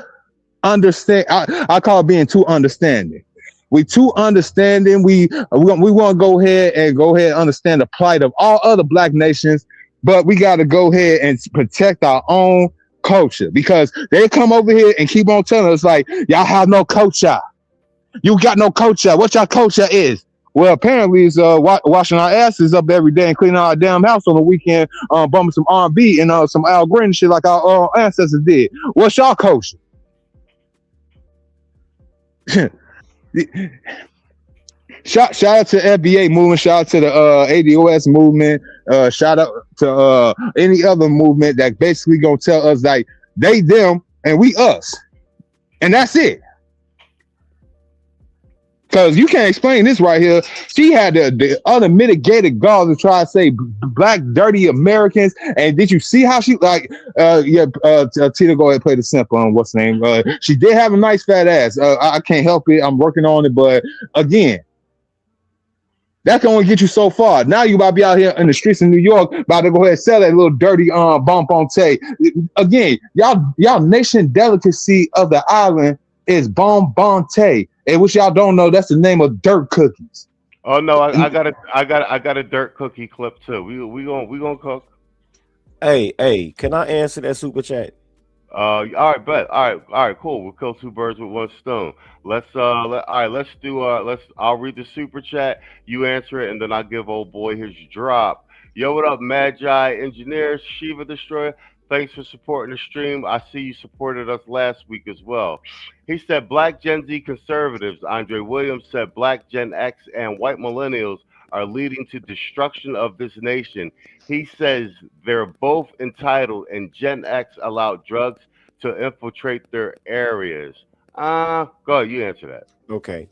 understand. I call it being too understanding. We too understanding. We want to go ahead and understand the plight of all other black nations, but we got to go ahead and protect our own culture, because they come over here and keep on telling us like, y'all have no culture. You got no culture. What your culture is? Well, apparently it's washing our asses up every day and cleaning our damn house on the weekend, bumping some R&B and some Al Green shit like our ancestors did. What's your culture? Shout out to FBA movement, shout out to the ADOS movement, shout out to any other movement that basically gonna tell us like they them and we us, and that's it. Because you can't explain this right here. She had the unmitigated gall to try to say black dirty Americans. And did you see how she Tina, go ahead and play the simp on what's the name. She did have a nice fat ass. I can't help it. I'm working on it. But again, that can only get you so far. Now you about to be out here in the streets of New York, about to go ahead and sell that little dirty bonbon. Again, y'all nation delicacy of the island is bonbon. And which y'all don't know, that's the name of dirt cookies. Oh no, I got a dirt cookie clip too. We gonna cook. Hey, can I answer that super chat? All right, bet. All right, cool. We'll kill two birds with one stone. Let's I'll read the super chat, you answer it, and then I'll give old boy his drop. Yo, what up, Magi Engineer, Shiva Destroyer? Thanks for supporting the stream. I see you supported us last week as well. He said black Gen Z conservatives. Andre Williams said black Gen X and white millennials are leading to destruction of this nation. He says they're both entitled, and Gen X allowed drugs to infiltrate their areas. Go ahead, you answer that. Okay.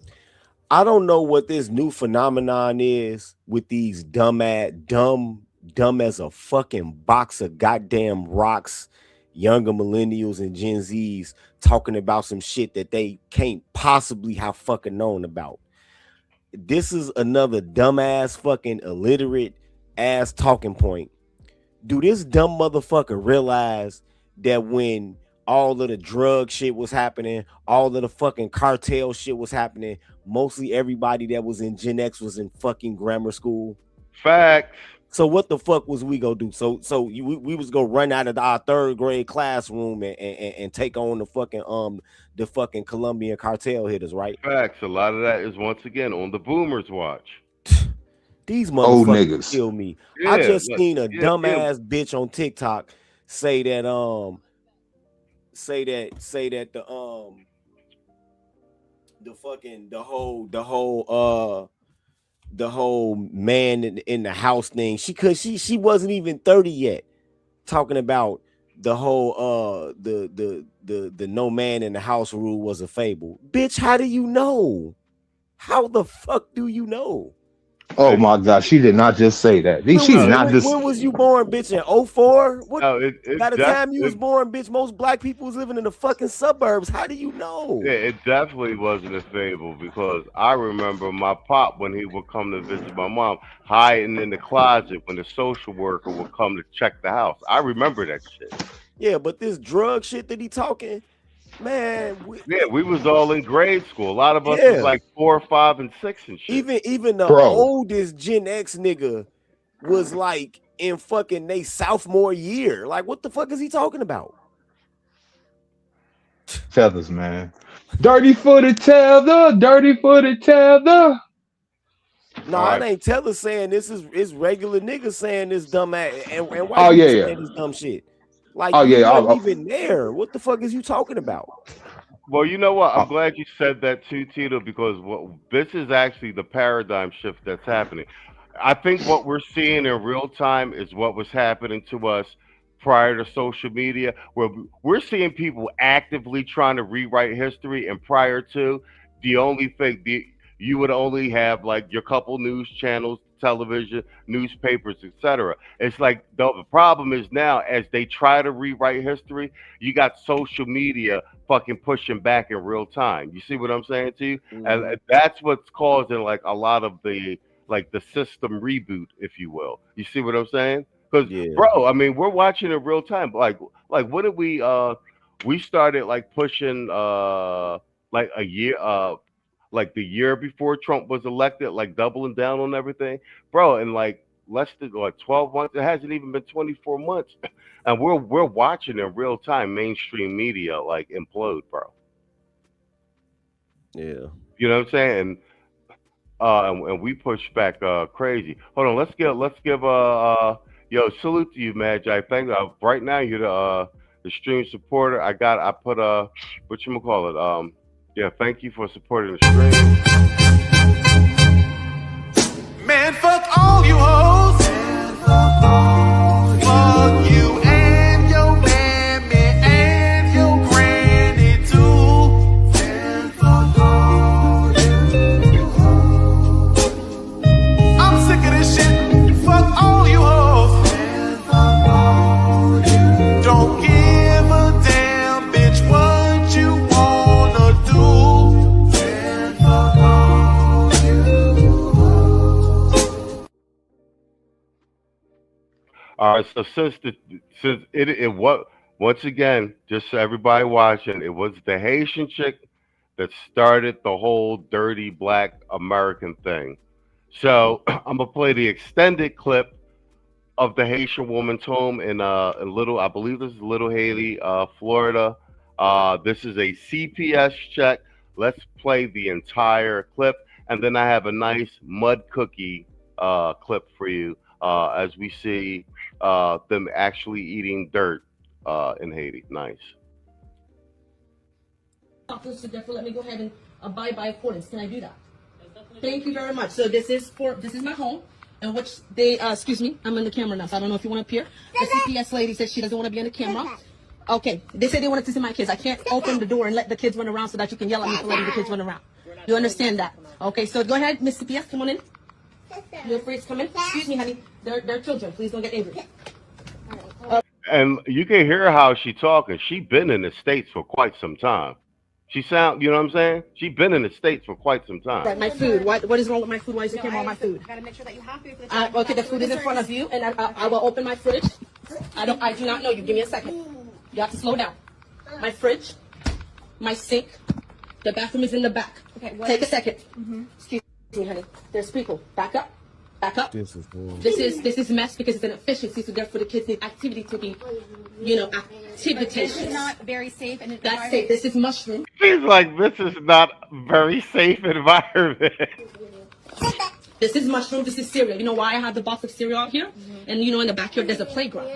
I don't know what this new phenomenon is with these dumb as a fucking box of goddamn rocks, younger millennials and Gen Zs talking about some shit that they can't possibly have fucking known about. This is another dumbass fucking illiterate ass talking point. Do this dumb motherfucker realize that when all of the drug shit was happening, all of the fucking cartel shit was happening, mostly everybody that was in Gen X was in fucking grammar school? Facts. So what the fuck was we gonna do? We was gonna run out of our third grade classroom and take on the fucking Colombian cartel hitters, right? Facts. A lot of that is once again on the boomers' watch. These old motherfuckers niggas kill me. Yeah, I just seen a dumbass bitch on TikTok say that the whole man in the house thing. She wasn't even 30 yet, talking about the whole the no man in the house rule was a fable. Bitch, how do you know? How the fuck do you know? Oh my God, she did not just say that. When was you born, bitch? In 2004? What? No, by the time you was born, bitch, most black people was living in the fucking suburbs. How do you know? Yeah, it definitely wasn't a fable, because I remember my pop, when he would come to visit my mom, hiding in the closet when the social worker would come to check the house. I remember that shit. Yeah, but this drug shit that he talking, man. We was all in grade school. A lot of us was like 4, 5, and 6 and shit. Even the oldest Gen X nigga was like in fucking they sophomore year. Like, what the fuck is he talking about? Feathers, man. Dirty footed tether. No, it ain't Teller saying this. It's regular niggas saying this dumb ass and white people saying this dumb shit. Like, you wasn't even there. What the fuck is you talking about? Well, you know what? I'm glad you said that too, Tito, because this is actually the paradigm shift that's happening. I think what we're seeing in real time is what was happening to us prior to social media, where we're seeing people actively trying to rewrite history, and prior to, the only thing, you would only have like your couple news channels, television, newspapers, etc. It's like the problem is now, as they try to rewrite history, you got social media fucking pushing back in real time. You see what I'm saying to you? Mm-hmm. And that's what's causing like a lot of the system reboot, if you will. You see what I'm saying? Because bro, I mean, we're watching in real time. Like what did we we started like pushing like a year like the year before Trump was elected, like doubling down on everything, bro. And like less than like 12 months, it hasn't even been 24 months, and we're watching in real time mainstream media like implode, bro. Yeah, you know what I'm saying? And we push back crazy. Hold on, let's give yo, salute to you, Magi. Thank right now you're the stream supporter. I put whatchamacallit, yeah, thank you for supporting the stream. Man, fuck all you hoes. Fuck you and your mammy and your granny too. I'm sick of this shit. Fuck all you hoes. Don't give a damn, bitch, what you wanna do. All right, so since it what once again, just so everybody watching, it was the Haitian chick that started the whole dirty black American thing. So I'm gonna play the extended clip of the Haitian woman's home in Little, I believe this is Little Haiti, Florida. This is a CPS check. Let's play the entire clip, and then I have a nice mud cookie clip for you as we see them actually eating dirt in Haiti. Nice. Officer, therefore, let me go ahead and abide by accordance. Can I do that? Thank you very much. So this is my home, in which they excuse me, I'm in the camera now, so I don't know if you want to appear. The CPS lady said she doesn't want to be in the camera. Okay, they said they wanted to see my kids. I can't open the door and let the kids run around so that you can yell at me for letting the kids run around. You understand that? Okay, so go ahead, Miss CPS, come on in. You're free to come in. Excuse me, honey. They're children. Please don't get angry. And you can hear how she talking. She been in the States for quite some time. She sound, you know what I'm saying? She been in the States for quite some time. Right, my food. What is wrong with my food? Why is the camera on my food? I gotta make sure that you have food for the Okay, the food is in front of you, and I will open my fridge. I do not know you. Give me a second. You have to slow down. My fridge, my sink, the bathroom is in the back. Okay, take a second. Excuse me, honey. There's people. Back up. Back up. This is mess because it's an efficiency, so therefore the kids need activity to be, activity. This is not very safe and that's safe. This is mushroom. She's like, this is not very safe environment. This is mushroom. This is cereal. You know why I have the box of cereal out here? And in the backyard there's a playground.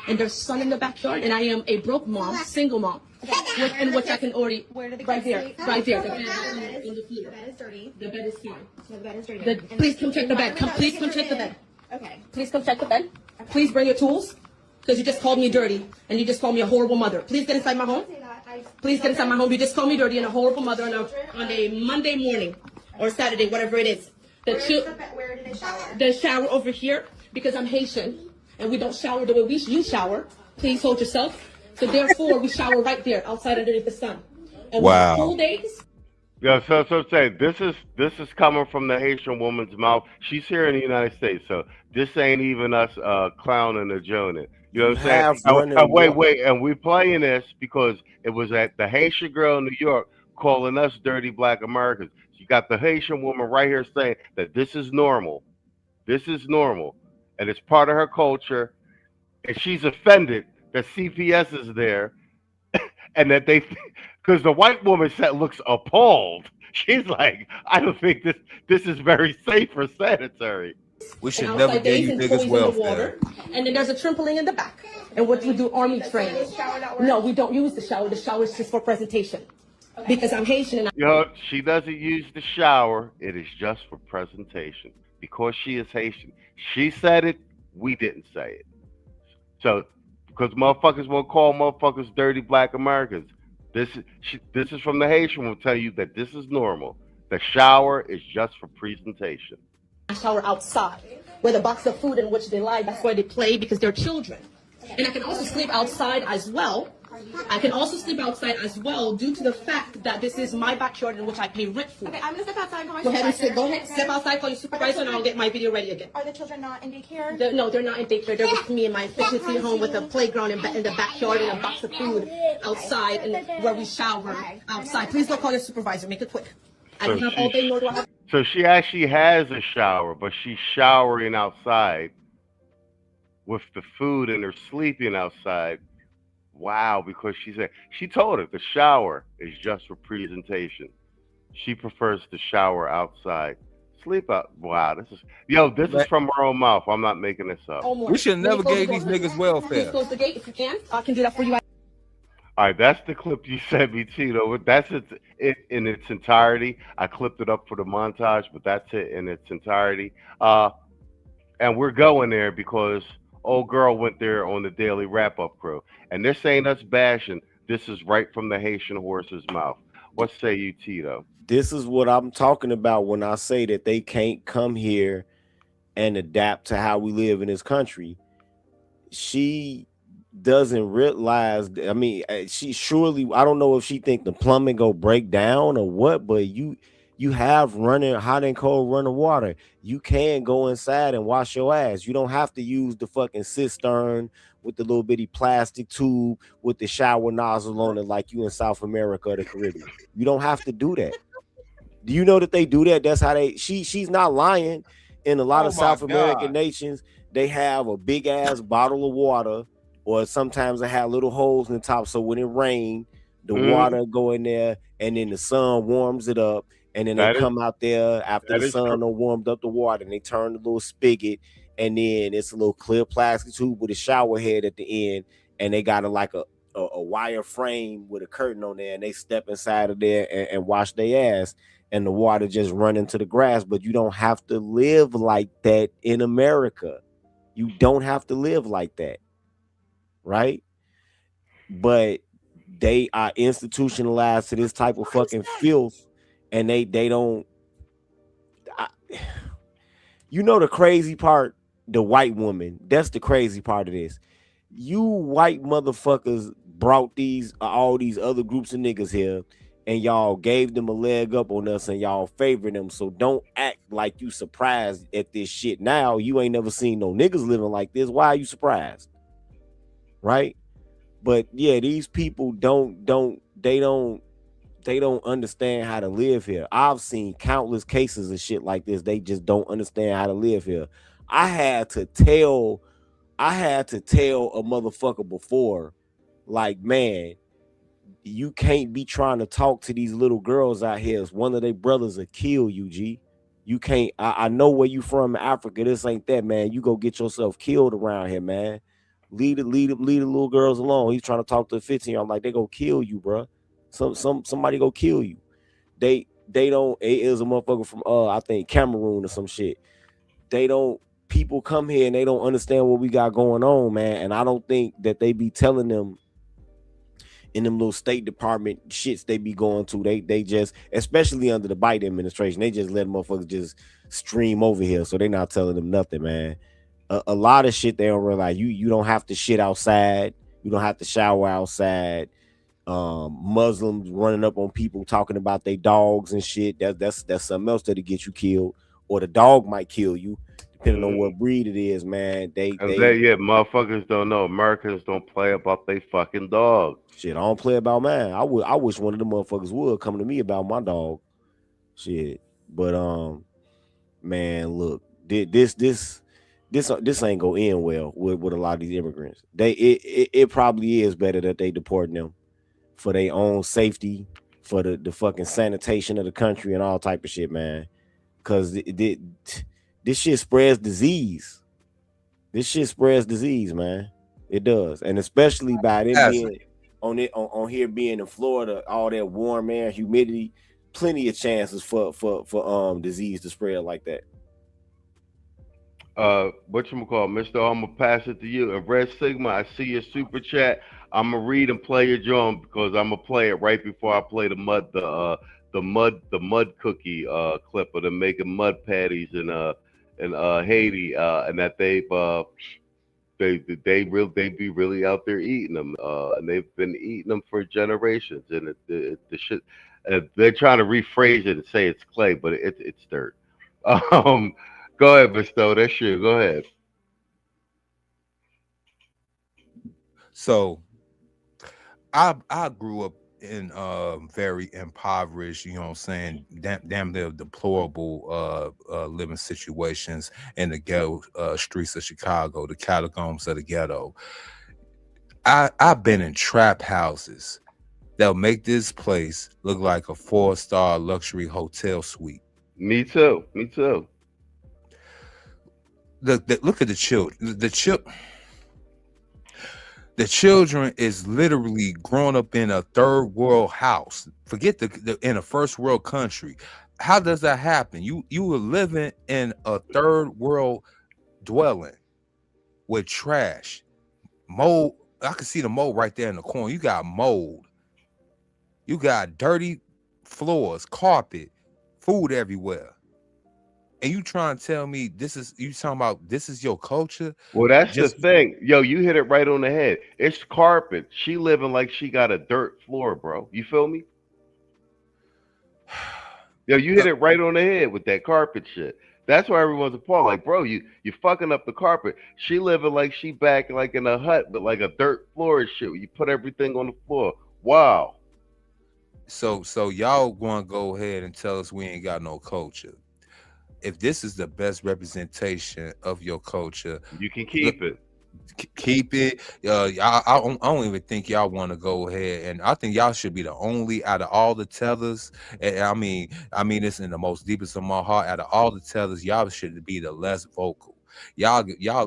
And there's sun in the backyard, and I am a broke mom, single mom, in which I can already. Where do the right there. The bed is dirty. The bed is fine. The bed is dirty. Please come check the bed. Please come check the bed. Okay. Please come check the bed. Please bring your tools, because you just called me dirty, and you just called me a horrible mother. Please get inside my home. Please get inside my home. You just called me dirty and a horrible mother on a Monday morning or Saturday, whatever it is. Where do they shower? The shower over here, because I'm Haitian. And we don't shower the way you shower. Please hold yourself. So therefore, we shower right there, outside underneath the sun. And Wow. Cool days. Yeah, so say this is coming from the Haitian woman's mouth. She's here in the United States, so this ain't even us clowning or joning. You know what I'm saying? Wait, and we playing this because it was at the Haitian girl in New York calling us dirty black Americans. You got the Haitian woman right here saying that this is normal. This is normal. And it's part of her culture, and she's offended that CPS is there, and that because the white woman looks appalled. She's like, I don't think this is very safe or sanitary. We should never give you niggas welfare. And then there's a trampoline in the back. And what we do, army training. No, we don't use the shower. The shower is just for presentation. Because I'm Haitian. She doesn't use the shower. It is just for presentation. Because she is Haitian. She said it, we didn't say it. So, because motherfuckers will call motherfuckers dirty black Americans. This is from the Haitian will tell you that this is normal. The shower is just for presentation. I shower outside with a box of food in which they lie. That's why they play, because they're children. And I can also sleep outside as well, I can also sleep outside as well due to the fact that this is my backyard in which I pay rent for. Okay, I'm gonna step outside and call my Go ahead and supervisor. sit. Go ahead, step outside, call your supervisor, and I'll get my video ready again. Are the children not in daycare? No, they're not in daycare. They're with me in my efficiency home with a playground in the backyard and a box of food outside and where we shower outside. Please don't call your supervisor. Make it quick. I don't have all day, nor do I have. So she actually has a shower, but she's showering outside with the food and they're sleeping outside. Wow, because she told her the shower is just for presentation. She prefers to shower outside. Sleep out. Wow, this is from her own mouth. I'm not making this up. We should never gave these niggas welfare. Please close the gate if you can. I can do that for you. All right, that's the clip you sent me, Tito. That's it in its entirety. I clipped it up for the montage, but that's it in its entirety. And we're going there because old girl went there on the daily wrap-up crew. And this ain't us bashing. This is right from the Haitian horse's mouth. What say you, Tito? This is what I'm talking about when I say that they can't come here and adapt to how we live in this country. She doesn't realize, I mean, she surely, I don't know if she think the plumbing go break down or what, but you have running hot and cold running water. You can go inside and wash your ass. You don't have to use the fucking cistern with the little bitty plastic tube with the shower nozzle on it like you in South America or the Caribbean. You don't have to do that. Do you know that they do that? That's how she's not lying. In a lot of South American nations, they have a big ass bottle of water, or sometimes they have little holes in the top, so when it rains, the water go in there, and then the sun warms it up, and then they come out there after the sun warmed up the water, and they turn the little spigot, and then it's a little clear plastic tube with a shower head at the end, and they got a wire frame with a curtain on there, and they step inside of there and wash their ass, and the water just run into the grass. But you don't have to live like that in America. You don't have to live like that. Right? But they are institutionalized to this type of fucking filth, and they don't. You know the crazy part, the white woman. That's the crazy part of this. You white motherfuckers brought all these other groups of niggas here, and y'all gave them a leg up on us, and y'all favored them. So don't act like you surprised at this shit. Now you ain't never seen no niggas living like this. Why are you surprised? Right? But yeah, these people don't understand how to live here. I've seen countless cases of shit like this. They just don't understand how to live here. I had to tell a motherfucker before, like, man, you can't be trying to talk to these little girls out here. One of their brothers will kill you, G. You can't. I know where you from, Africa. This ain't that, man. You go get yourself killed around here, man. Leave the little girls alone. He's trying to talk to a 15-year-old. I'm like, they go kill you, bro. Somebody go kill you. They don't. It is a motherfucker from I think Cameroon or some shit. They don't. People come here and they don't understand what we got going on, man. And I don't think that they be telling them in them little State Department shits they be going to. They just, especially under the Biden administration, they just let motherfuckers just stream over here. So they not telling them nothing, man. A lot of shit they don't realize. You don't have to shit outside. You don't have to shower outside. Muslims running up on people talking about their dogs and shit. That's something else that'll get you killed, or the dog might kill you, depending on what breed it is, man. Motherfuckers don't know. Americans don't play about they fucking dog. Shit, I don't play about mine. I wish one of them motherfuckers would come to me about my dog. Shit, but man, look, this ain't gonna end well with a lot of these immigrants. It probably is better that they deport them for their own safety, for the fucking sanitation of the country and all type of shit, man. Because this shit spreads disease. This shit spreads disease, man. It does, and especially by them being on here being in Florida, all that warm air, humidity, plenty of chances for disease to spread like that. Whatchamacallit, Mr. I'm gonna pass it to you. And Red Sigma, I see your super chat. I'm gonna read and play your drum because I'm gonna play it right before I play the mud cookie clip of them making mud patties in Haiti, and that they've they be really out there eating them, and they've been eating them for generations. And the shit, they're trying to rephrase it and say it's clay, but it's dirt. Go ahead, Bestow. That's you. Go ahead. So I grew up in very impoverished, you know what I'm saying, damn near deplorable living situations in the ghetto streets of Chicago, the catacombs of the ghetto. I've been in trap houses that'll make this place look like a 4-star luxury hotel suite. Me too. Me too. Look at the children. The children is literally growing up in a third world house. Forget in a first world country. How does that happen? You were living in a third world dwelling with trash, mold. I can see the mold right there in the corner. You got mold. You got dirty floors, carpet, food everywhere. And you trying to tell me this is your culture? Well, that's the thing. Yo, you hit it right on the head. It's carpet. She living like she got a dirt floor, bro. You feel me? Yo, you hit it right on the head with that carpet shit. That's why everyone's appalled. Like, bro, you fucking up the carpet. She living like she back like in a hut, but like a dirt floor and shit. You put everything on the floor. Wow. So y'all want to go ahead and tell us we ain't got no culture. If this is the best representation of your culture, you can keep it. Keep it. I don't even think y'all want to go ahead, and I think y'all should be the only out of all the tellers. And I mean this in the most deepest of my heart. Out of all the tellers, y'all should be the less vocal. Y'all.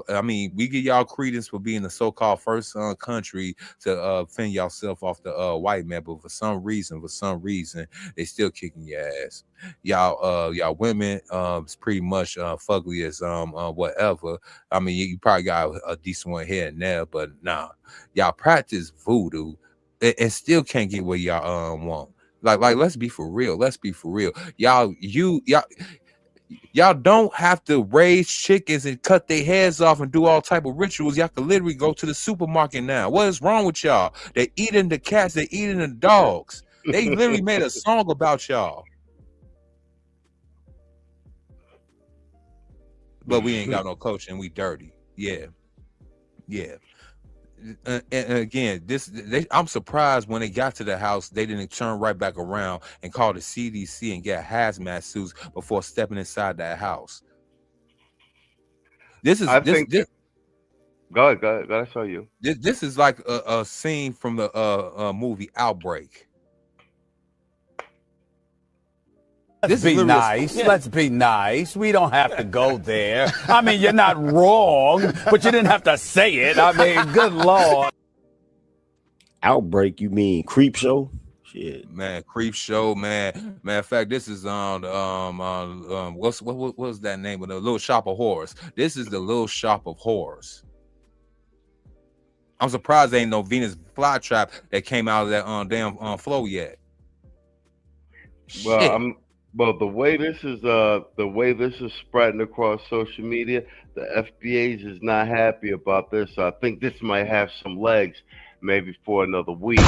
I mean, we give y'all credence for being the so-called first country to fend yourself off the white man, but for some reason, they still kicking your ass. Y'all women is pretty much fugly as whatever. I mean, you probably got a decent one here and there, but nah, y'all practice voodoo and still can't get what y'all want. Like let's be for real. Y'all don't have to raise chickens and cut their heads off and do all type of rituals. Y'all can literally go to the supermarket now. What is wrong with y'all? They eating the cats, they eating the dogs. They literally made a song about y'all. But we ain't got no culture and we dirty. Yeah. And again, I'm surprised when they got to the house, they didn't turn right back around and call the CDC and get hazmat suits before stepping inside that house. Go ahead. I saw you. This is like a scene from the movie Outbreak. Let's be nice. Let's be nice. We don't have to go there. I mean, you're not wrong, but you didn't have to say it. I mean, good Lord. Outbreak, you mean Creep Show? Shit. Man, Creep Show, man. Matter of fact, this is on what was that name of the Little Shop of Horrors? This is the Little Shop of Horrors. I'm surprised there ain't no Venus flytrap that came out of that damn flow yet. Well, the way this is spreading across social media, the FBA's is not happy about this. So I think this might have some legs, maybe for another week.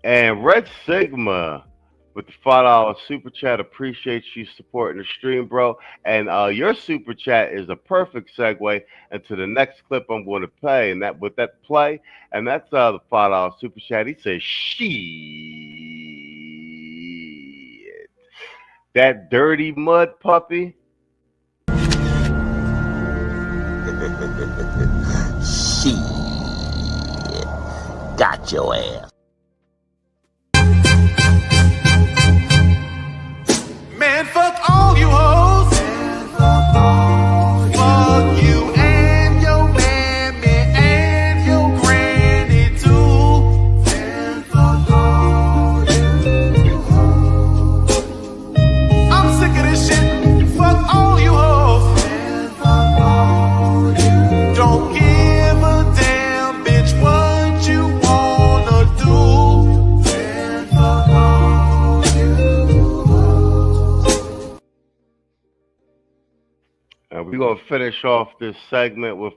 And Red Sigma with the $5 super chat. Appreciate you supporting the stream, bro. And your super chat is a perfect segue into the next clip I'm going to play. And that's the $5 super chat. He says, "Shit, that dirty mud puppy." Shit, got your ass. Man, fuck all you hoes. Fuck you and your mammy and your granny too. And fuck all you hoes. I'm sick of this shit. Fuck all you hoes. And fuck all you. Don't give a damn, bitch, what you wanna We're gonna finish off this segment with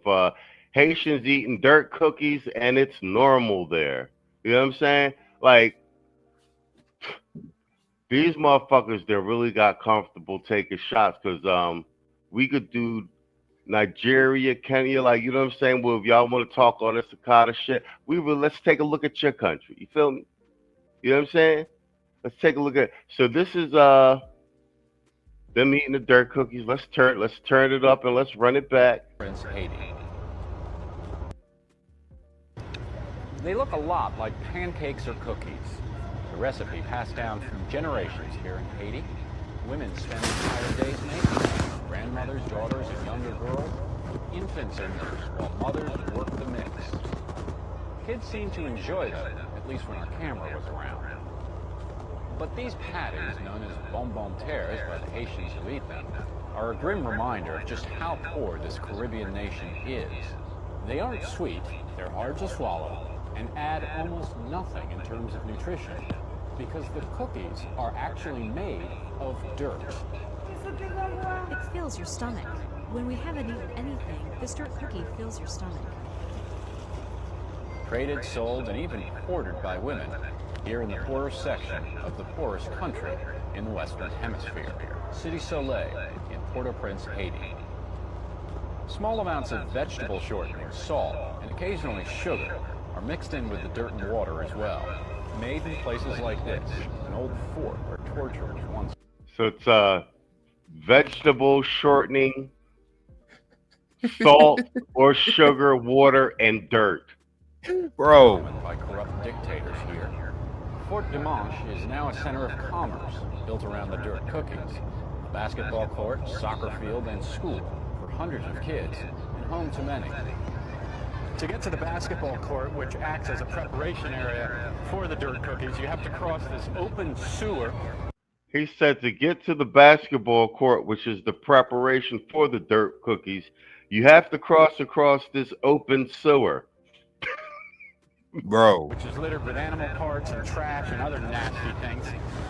Haitians eating dirt cookies, and it's normal there. You know what I'm saying? Like, these motherfuckers, they really got comfortable taking shots, because we could do Nigeria, Kenya, like, you know what I'm saying? Well, if y'all want to talk all this Okada shit, let's take a look at your country. You feel me? You know what I'm saying? Let's take a look at. So this is them eating the dirt cookies. Let's turn it up and let's run it back. Prince Haiti. They look a lot like pancakes or cookies. The recipe passed down through generations here in Haiti. Women spend entire days making them. Grandmothers, daughters, and younger girls. Infants are nursed while mothers work the mix. Kids seem to enjoy them, at least when our camera was around. But these patties, known as bonbon terres by the Haitians who eat them, are a grim reminder of just how poor this Caribbean nation is. They aren't sweet, they're hard to swallow, and add almost nothing in terms of nutrition, because the cookies are actually made of dirt. It fills your stomach. When we haven't eaten anything, this dirt cookie fills your stomach. Traded, sold, and even ordered by women here in the poorest section of the poorest country in the Western Hemisphere, Cité Soleil in Port-au-Prince, Haiti. Small amounts of vegetable shortening, salt, and occasionally sugar are mixed in with the dirt and water as well. Made in places like this, an old fort where torture was once. So it's vegetable shortening, salt or sugar, water, and dirt. Bro. By corrupt dictators here. Fort Dimanche is now a center of commerce built around the dirt cookies. A basketball court, soccer field, and school for hundreds of kids, and home to many. To get to the basketball court, which acts as a preparation area for the dirt cookies, you have to cross this open sewer. He said to get to the basketball court, which is the preparation for the dirt cookies, you have to cross across this open sewer. Bro. Which is littered with animal parts and trash and other nasty things.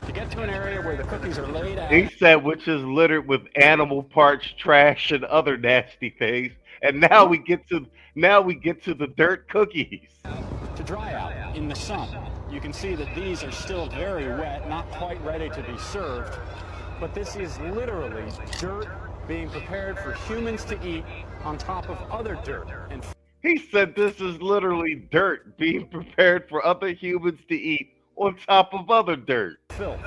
To get to an area where the cookies are laid out. He said, which is littered with animal parts, trash, and other nasty things. And now we get to the dirt cookies. To dry out in the sun. You can see that these are still very wet, not quite ready to be served. But this is literally dirt being prepared for humans to eat on top of other dirt. And he said this is literally dirt being prepared for other humans to eat on top of other dirt. Filth.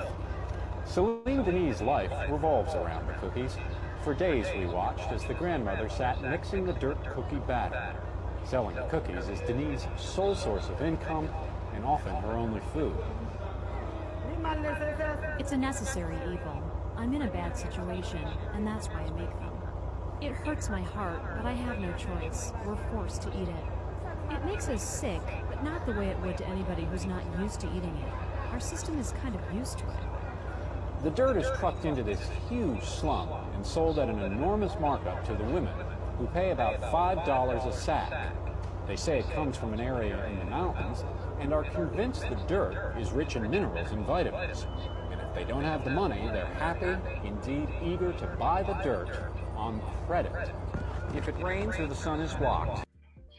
Celine Denis' life revolves around the cookies. For days we watched as the grandmother sat mixing the dirt cookie batter. Selling the cookies is Denis' sole source of income and often her only food. It's a necessary evil. I'm in a bad situation, and that's why I make them. It hurts my heart, but I have no choice. We're forced to eat it. It makes us sick, but not the way it would to anybody who's not used to eating it. Our system is kind of used to it. The dirt is trucked into this huge slum and sold at an enormous markup to the women, who pay about $5 a sack. They say it comes from an area in the mountains and are convinced the dirt is rich in minerals and vitamins. And if they don't have the money, they're happy, indeed eager to buy the dirt on credit. If it rains or the sun is blocked.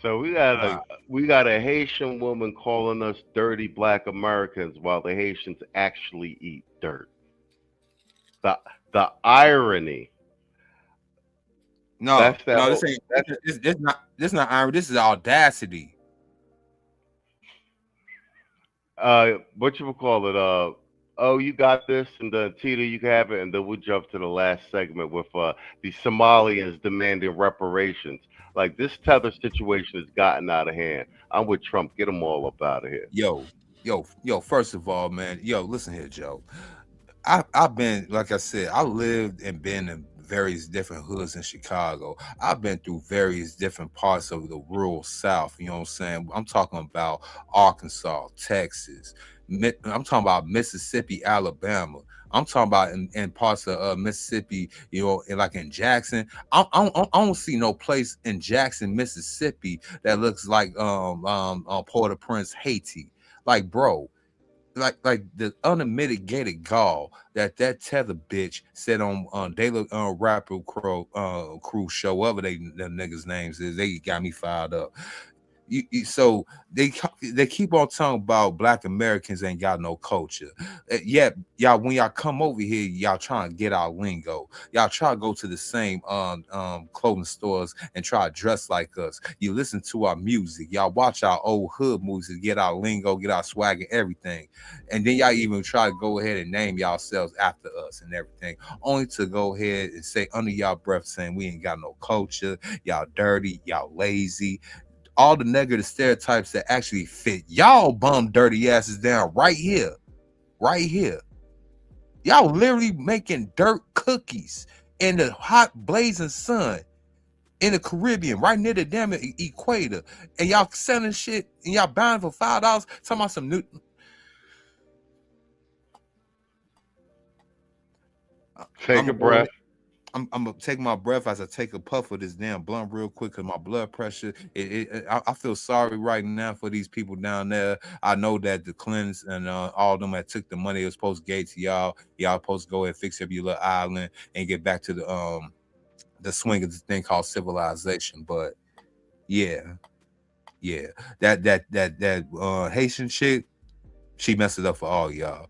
So we got a Haitian woman calling us dirty black Americans while the Haitians actually eat dirt. The irony. No, this not irony. This is audacity. What you would call it? Oh, you got this, and then Tita, you can have it, and then we'll jump to the last segment with the Somalians demanding reparations. Like, this tether situation has gotten out of hand. I'm with Trump. Get them all up out of here. Yo. First of all, man, listen here, Joe. I've been, like I said, I lived and been in various different hoods in Chicago. I've been through various different parts of the rural South. You know what I'm saying? I'm talking about Arkansas, Texas. I'm talking about Mississippi, Alabama. I'm talking about in parts of Mississippi, like in Jackson. I don't see no place in Jackson, Mississippi that looks like Port-au-Prince, Haiti. Like, bro, like the unmitigated gall that tether bitch said on Daily Rapper Crew show, whatever them niggas' names is, they got me fired up. So they keep on talking about Black Americans ain't got no culture. Yet y'all, when y'all come over here, y'all trying to get our lingo. Y'all try to go to the same clothing stores and try to dress like us. You listen to our music. Y'all watch our old hood movies to get our lingo, get our swag and everything. And then y'all even try to go ahead and name yourselves after us and everything, only to go ahead and say under y'all breath saying we ain't got no culture, y'all dirty, y'all lazy. All the negative stereotypes that actually fit y'all bum dirty asses down right here. Y'all literally making dirt cookies in the hot blazing sun in the Caribbean, right near the damn equator, and y'all selling shit and y'all buying for $5. Talking about some new. Take a breath. I'm gonna take my breath as I take a puff of this damn blunt real quick because my blood pressure. I feel sorry right now for these people down there. I know that the Clintons and all of them that took the money, it was supposed to get to y'all. Y'all supposed to go ahead and fix up your little island and get back to the swing of the thing called civilization. But yeah, that Haitian chick, she messed it up for all y'all.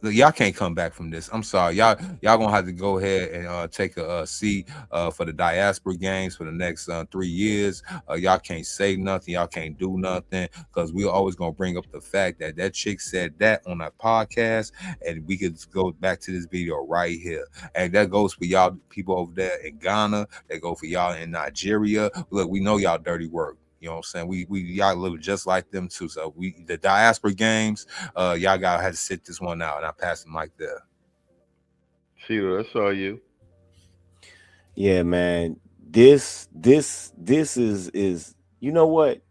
Look, y'all can't come back from this. I'm sorry. Y'all gonna have to go ahead and take a seat for the diaspora games for the next 3 years. Y'all can't say nothing. Y'all can't do nothing because we're always gonna bring up the fact that chick said that on our podcast, and we could go back to this video right here. And that goes for y'all people over there in Ghana. That go for y'all in Nigeria. Look, we know y'all dirty work. You know what I'm saying? We y'all live just like them too. So the diaspora games, y'all gotta have to sit this one out, and I pass the mic there. Sheila, that's all you. Yeah, man. This is you know what?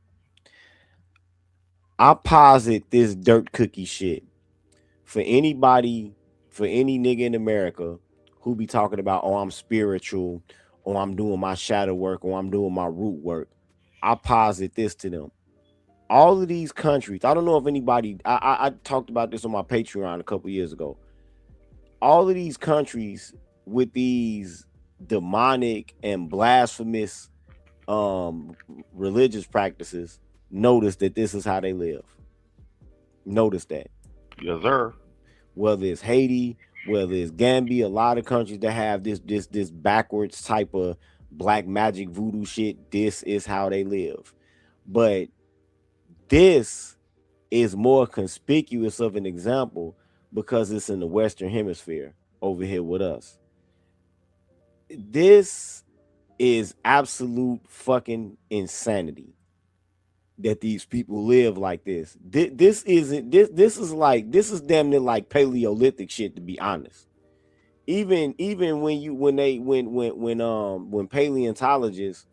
I posit this dirt cookie shit for anybody, for any nigga in America who be talking about, oh, I'm spiritual, or I'm doing my shadow work, or I'm doing my root work. I posit this to them. All of these countries, I don't know if anybody, I talked about this on my Patreon a couple years ago. All of these countries with these demonic and blasphemous religious practices, notice that this is how they live. Notice that. Yes, sir. Whether it's Haiti, whether it's Gambia, a lot of countries that have this backwards type of black magic voodoo shit, this is how they live. But this is more conspicuous of an example because it's in the Western Hemisphere over here with us. This is absolute fucking insanity that these people live like this. This is damn near like Paleolithic shit, to be honest. Even when paleontologists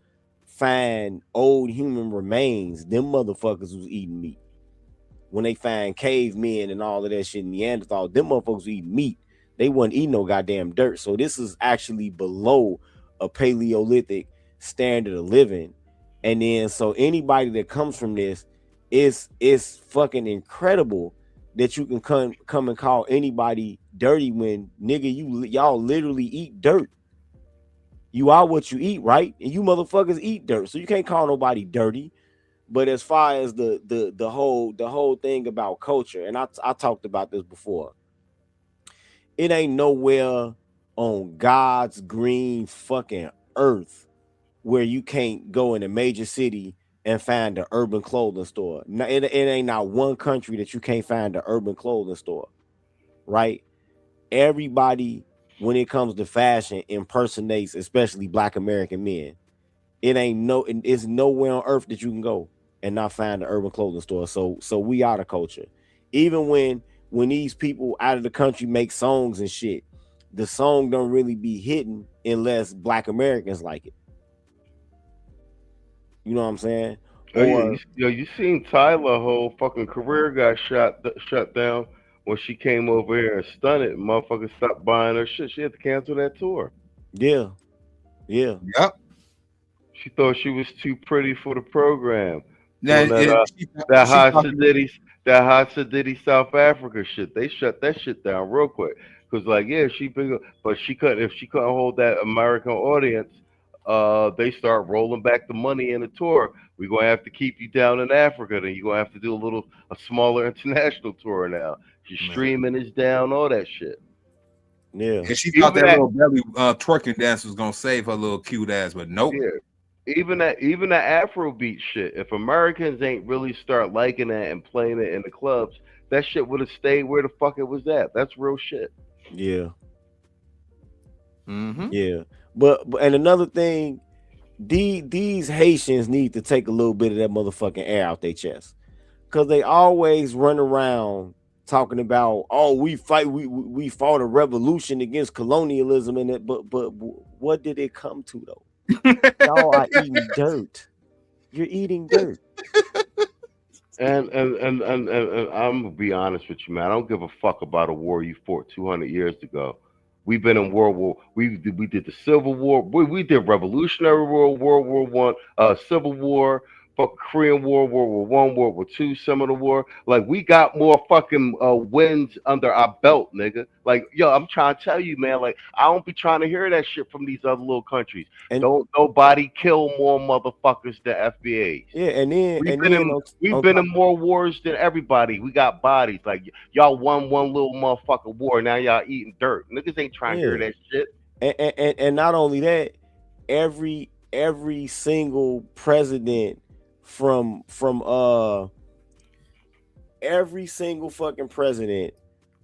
find old human remains, them motherfuckers was eating meat. When they find cavemen and all of that shit, Neanderthal, them motherfuckers was eating meat. They wasn't eating no goddamn dirt. So this is actually below a Paleolithic standard of living. And then so anybody that comes from this is fucking incredible that you can come and call anybody dirty when, nigga, y'all literally eat dirt. You are what you eat, right? And you motherfuckers eat dirt, so you can't call nobody dirty. But as far as the whole thing about culture, and I talked about this before, it ain't nowhere on God's green fucking earth where you can't go in a major city and find an urban clothing store. It ain't not one country that you can't find an urban clothing store, right? Everybody, when it comes to fashion, impersonates, especially Black American men. It's nowhere on earth that you can go and not find an urban clothing store. So we are the culture. Even when these people out of the country make songs and shit, the song don't really be hitting unless Black Americans like it. You know what I'm saying? You seen Tyler whole fucking career got shut down when she came over here and stunned it. Motherfuckers stopped buying her shit. She had to cancel that tour. Yeah. Yep. She thought she was too pretty for the program. Doing that hot Sadiddy South Africa shit. They shut that shit down real quick. Cause like, yeah, she big, but she couldn't. If she couldn't hold that American audience, they start rolling back the money in the tour. We're gonna have to keep you down in Africa. Then you're gonna have to do a smaller international tour now. Your streaming is down, all that shit. Yeah. And she thought that little belly twerking dance was gonna save her little cute ass, but nope. Yeah. Even that Afrobeat shit. If Americans ain't really start liking that and playing it in the clubs, that shit would have stayed where the fuck it was at. That's real shit. Yeah. Mm-hmm. Yeah. But and another thing, these Haitians need to take a little bit of that motherfucking air out their chest. Cause they always run around talking about, oh, we fought a revolution against colonialism and it, but what did it come to though? Y'all are eating dirt. You're eating dirt. And I'm gonna be honest with you, man. I don't give a fuck about a war you fought 200 years ago. We've been in World War. We did the Civil War. We did Revolutionary War, World War I, Civil War, fucking Korean War, World War I, World War II, Seminole War. Like we got more fucking wins under our belt, nigga. Like yo, I'm trying to tell you, man. Like I don't be trying to hear that shit from these other little countries. And don't nobody kill more motherfuckers than FBAs. Yeah, and then we've been in more wars than everybody. We got bodies. Like y'all won one little motherfucking war. Now y'all eating dirt. Niggas ain't trying to hear that shit. And not only that, every single president from every single fucking president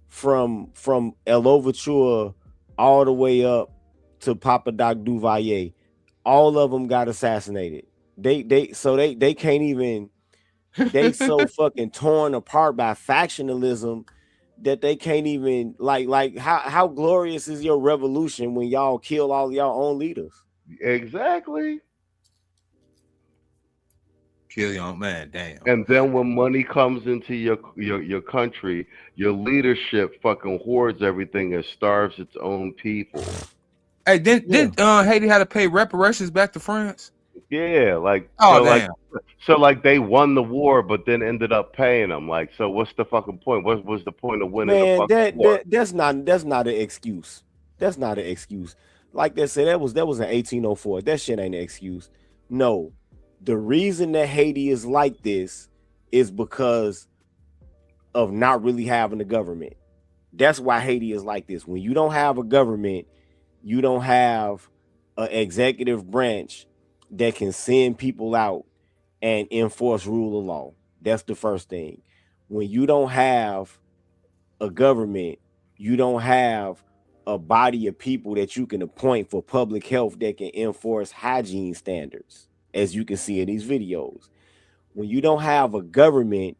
from 𝐿 all the way up to Papa Doc Duvalier, all of them got assassinated. They can't even, they so fucking torn apart by factionalism that they can't even like how glorious is your revolution when y'all kill all y'all own leaders? Exactly. Kill your own man, damn. And then when money comes into your country, your leadership fucking hoards everything and starves its own people. Hey, didn't Haiti had to pay reparations back to France? Yeah, like damn. Like they won the war, but then ended up paying them. Like, so what's the fucking point? What was the point of winning the fucking war? That's not an excuse. That's not an excuse. Like they said, that was in 1804. That shit ain't an excuse. No. The reason that Haiti is like this is because of not really having a government. That's why Haiti is like this. When you don't have a government, you don't have an executive branch that can send people out and enforce rule of law. That's the first thing. When you don't have a government, you don't have a body of people that you can appoint for public health that can enforce hygiene standards. As you can see in these videos, when you don't have a government,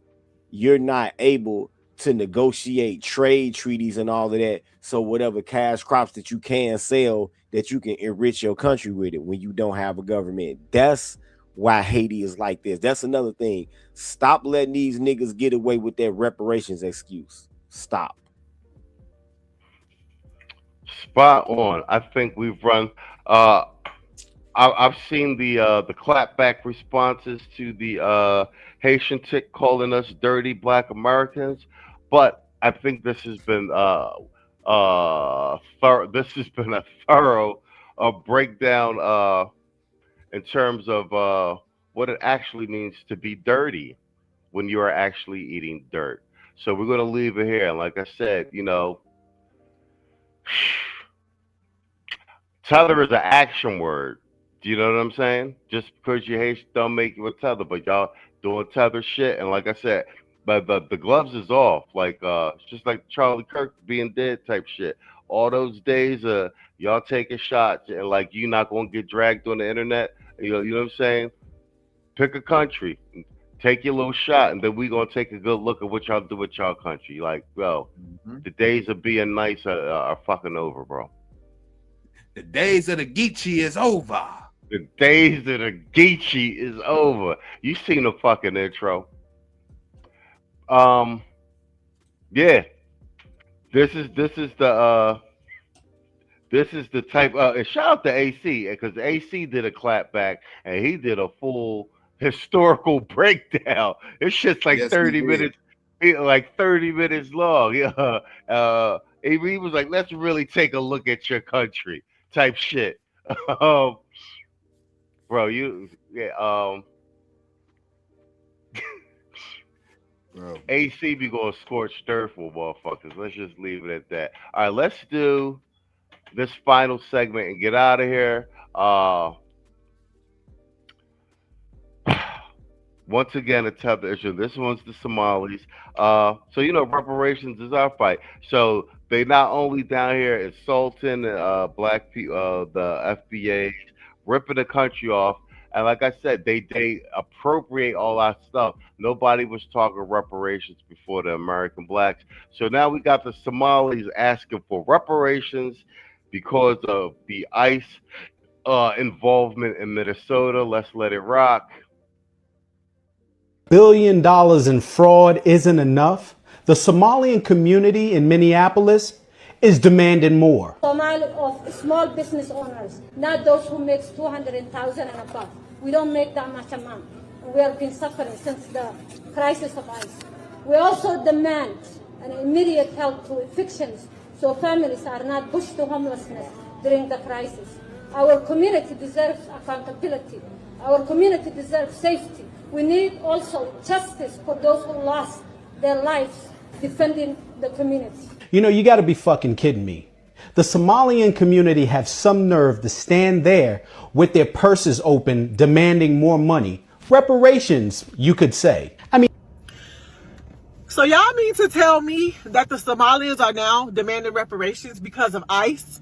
you're not able to negotiate trade treaties and all of that. So whatever cash crops that you can sell, that you can enrich your country with it when you don't have a government. That's why Haiti is like this. That's another thing. Stop letting these niggas get away with their reparations excuse. Stop. Spot on. I think we've run I've seen the clapback responses to the Haitian chick calling us dirty Black Americans, but I think this has been this has been a thorough breakdown in terms of what it actually means to be dirty when you are actually eating dirt. So we're gonna leave it here. And like I said, you know, tether is an action word. Do you know what I'm saying? Just because you hate don't make you a tether, but y'all doing tether shit. And like I said, but the gloves is off. Like it's just like Charlie Kirk being dead type shit. All those days y'all taking shots and like you not gonna get dragged on the internet. You know what I'm saying? Pick a country, take your little shot, and then we gonna take a good look at what y'all do with y'all country. Like, bro, the days of being nice are fucking over, bro. The days of the Geechee is over. The days of the Geechee is over. You seen the fucking intro. Yeah. This is the type and shout out to AC because AC did a clap back and he did a full historical breakdown. This shit's like Yes, 30 we did. minutes, like 30 minutes long. Yeah. He was like, let's really take a look at your country type shit. Bro, Bro. AC be going scorched earth for motherfuckers. Let's just leave it at that. All right, let's do this final segment and get out of here. Once again, a tough issue. This one's the Somalis. So reparations is our fight. So they not only down here insulting black people, the FBAs, ripping the country off, and like I said, they appropriate all our stuff. Nobody was talking reparations before the American blacks. So now we got the Somalis asking for reparations because of the ICE involvement in Minnesota. Let's let it rock. $1 billion in fraud isn't enough. The Somalian community in Minneapolis is demanding more. Somali of small business owners, not those who make 200,000 and above. We don't make that much amount. We have been suffering since the crisis of ICE. We also demand an immediate help to evictions so families are not pushed to homelessness during the crisis. Our community deserves accountability. Our community deserves safety. We need also justice for those who lost their lives defending the community. You got to be fucking kidding me. The Somalian community have some nerve to stand there with their purses open, demanding more money. Reparations, you could say. So y'all mean to tell me that the Somalians are now demanding reparations because of ICE?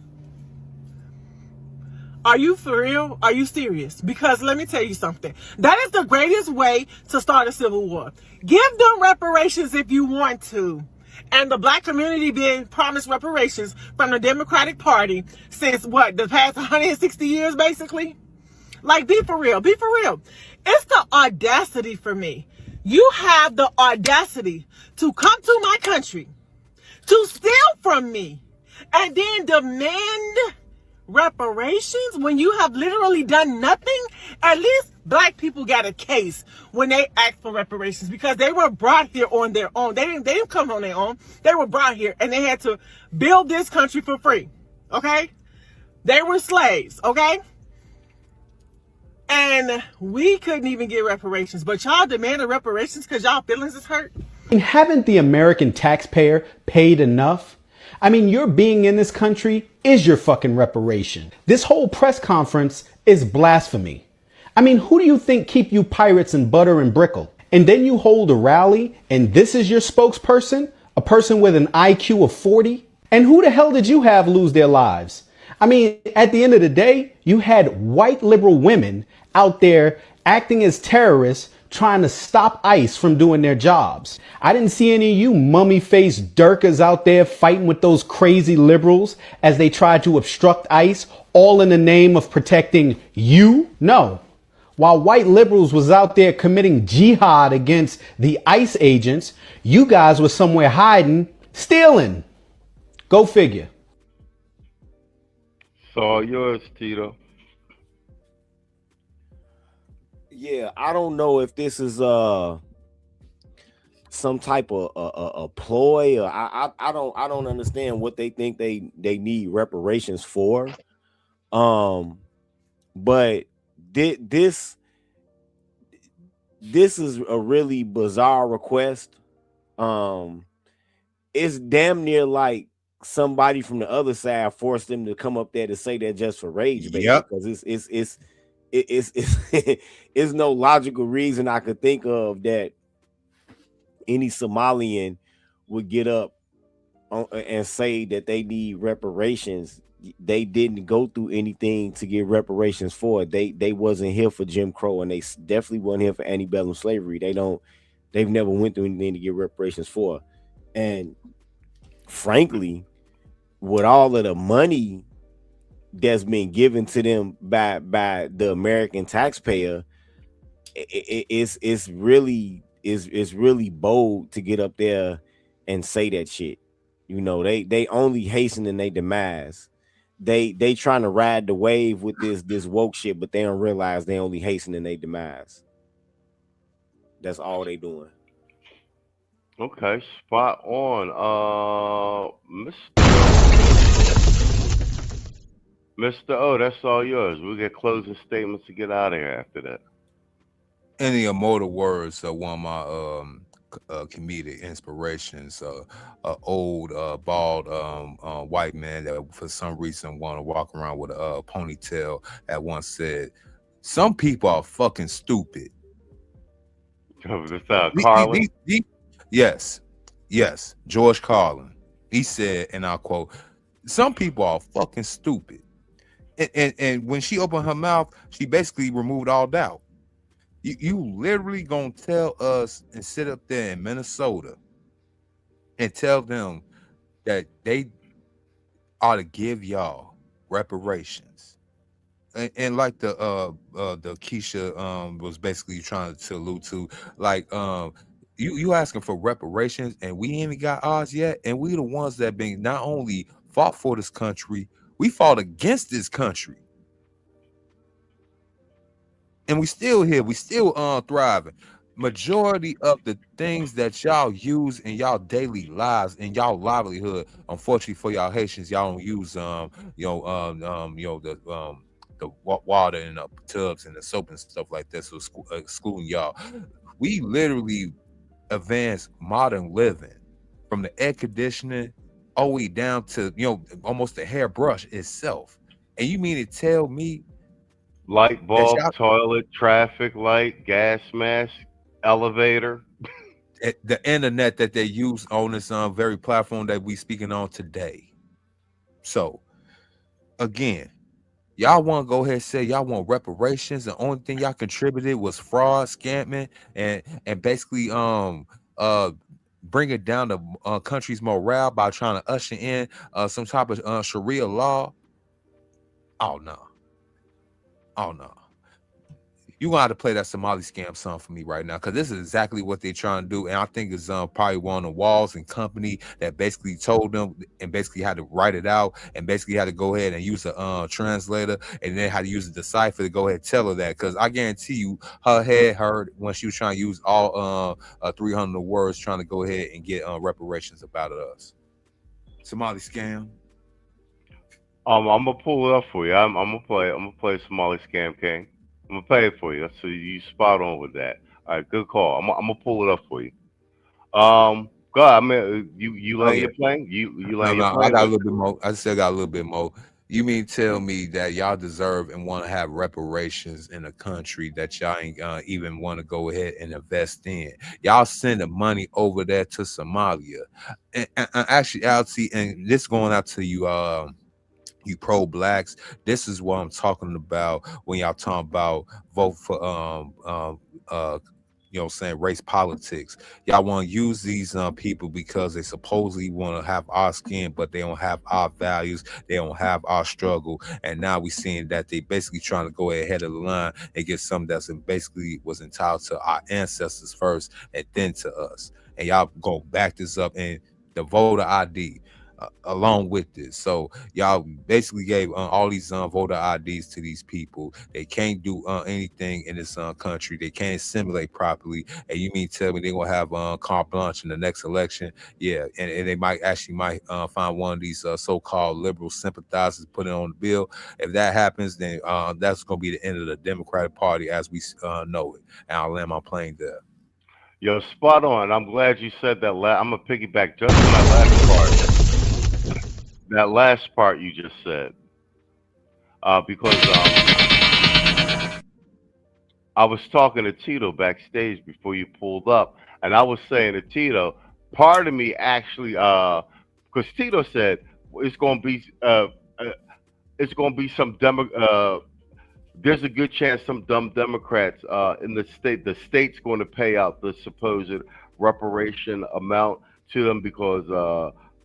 Are you for real? Are you serious? Because let me tell you something. That is the greatest way to start a civil war. Give them reparations if you want to. And the black community being promised reparations from the Democratic Party since the past 160 years, basically? Like, be for real. Be for real. It's the audacity for me. You have the audacity to come to my country, to steal from me, and then demand reparations when you have literally done nothing. At least black people got a case when they asked for reparations because they were brought here on their own. They didn't come on their own. They were brought here and they had to build this country for free. Okay? They were slaves. Okay? And we couldn't even get reparations, but y'all demanded reparations because y'all feelings is hurt. Haven't the American taxpayer paid enough? Your being in this country is your fucking reparation. This whole press conference is blasphemy. Who do you think keep you pirates in butter and brickle? And then you hold a rally and this is your spokesperson? A person with an IQ of 40? And who the hell did you have lose their lives? At the end of the day, you had white liberal women out there acting as terrorists trying to stop ICE from doing their jobs. I didn't see any of you mummy-faced Durkas out there fighting with those crazy liberals as they tried to obstruct ICE, all in the name of protecting you. No. While white liberals was out there committing jihad against the ICE agents, you guys were somewhere hiding, stealing. Go figure. It's all yours, Tito. Yeah, I don't know if this is some type of a ploy, or I don't understand what they think they need reparations for. But this is a really bizarre request. It's damn near like somebody from the other side forced them to come up there to say that just for rage, baby. Yep. Because it's no logical reason I could think of that any Somalian would get up and say that they need reparations. They didn't go through anything to get reparations for. They wasn't here for Jim Crow, and they definitely wasn't here for antebellum slavery. They've never went through anything to get reparations for. And frankly, with all of the money that's been given to them by the American taxpayer, it's really bold to get up there and say that shit. They only hastening their demise. They trying to ride the wave with this woke shit, but they don't realize they only hastening their demise. That's all they doing. Okay, spot on. Mr. O, that's all yours. We'll get closing statements to get out of here after that. In the immortal words of one of my comedic inspirations, old bald white man that for some reason want to walk around with a ponytail at once said, "Some people are fucking stupid." Carlin? Yes, George Carlin. He said, and I'll quote, "Some people are fucking stupid." And when she opened her mouth, she basically removed all doubt. You literally gonna tell us and sit up there in Minnesota and tell them that they ought to give y'all reparations, and like the Keisha was basically trying to allude to, like you asking for reparations and we ain't even got ours yet, and we the ones that been not only fought for this country, we fought against this country. And we still here, we still thriving. Majority of the things that y'all use in y'all daily lives, in y'all livelihood, unfortunately for y'all Haitians, y'all don't use the water and the tubs and the soap and stuff like that. So excluding y'all, we literally advanced modern living from the air conditioning all the way down to almost the hairbrush itself. And you mean to tell me light bulb, toilet, traffic light, gas mask, elevator, the internet that they use on this very platform that we speaking on today? So again, y'all want to go ahead and say y'all want reparations. The only thing y'all contributed was fraud, scamming, and basically bring it down the country's morale by trying to usher in some type of Sharia law. Oh no. You gonna have to play that Somali scam song for me right now, because this is exactly what they're trying to do. And I think it's probably one of the Walls and company that basically told them and basically had to write it out and basically had to go ahead and use a translator, and then had to use the decipher to go ahead and tell her that, because I guarantee you her head hurt when she was trying to use all 300 words trying to go ahead and get reparations about us. Somali scam. I'm gonna pull it up for you. I'm gonna play Somali Scam King. I'm gonna play it for you. So you spot on with that. All right, good call. I'm gonna pull it up for you. God, I mean, you laying your plane? You laying your plane? I got a little bit more. I still got a little bit more. You mean tell me that y'all deserve and want to have reparations in a country that y'all ain't even want to go ahead and invest in? Y'all sending money over there to Somalia, and actually, and this going out to you, you pro-blacks. This is what I'm talking about when y'all talking about vote for race politics. Y'all want to use these people because they supposedly want to have our skin, but they don't have our values, they don't have our struggle. And now we seeing that they basically trying to go ahead of the line and get something that's basically was entitled to our ancestors first and then to us. And y'all go back this up in the voter ID along with this. So y'all basically gave all these voter IDs to these people. They can't do anything in this country. They can't assimilate properly. And you mean tell me they're gonna have carte blanche in the next election? Yeah, and they might find one of these so-called liberal sympathizers, put it on the bill. If that happens, then that's gonna be the end of the Democratic Party as we know it. And I'll land my plane there. Yo, spot on. I'm glad you said that. I'm gonna piggyback just on that last part. That last part you just said, because I was talking to Tito backstage before you pulled up, and I was saying to Tito, part of me actually, because Tito said it's going to be some there's a good chance some dumb Democrats in the state's going to pay out the supposed reparation amount to them because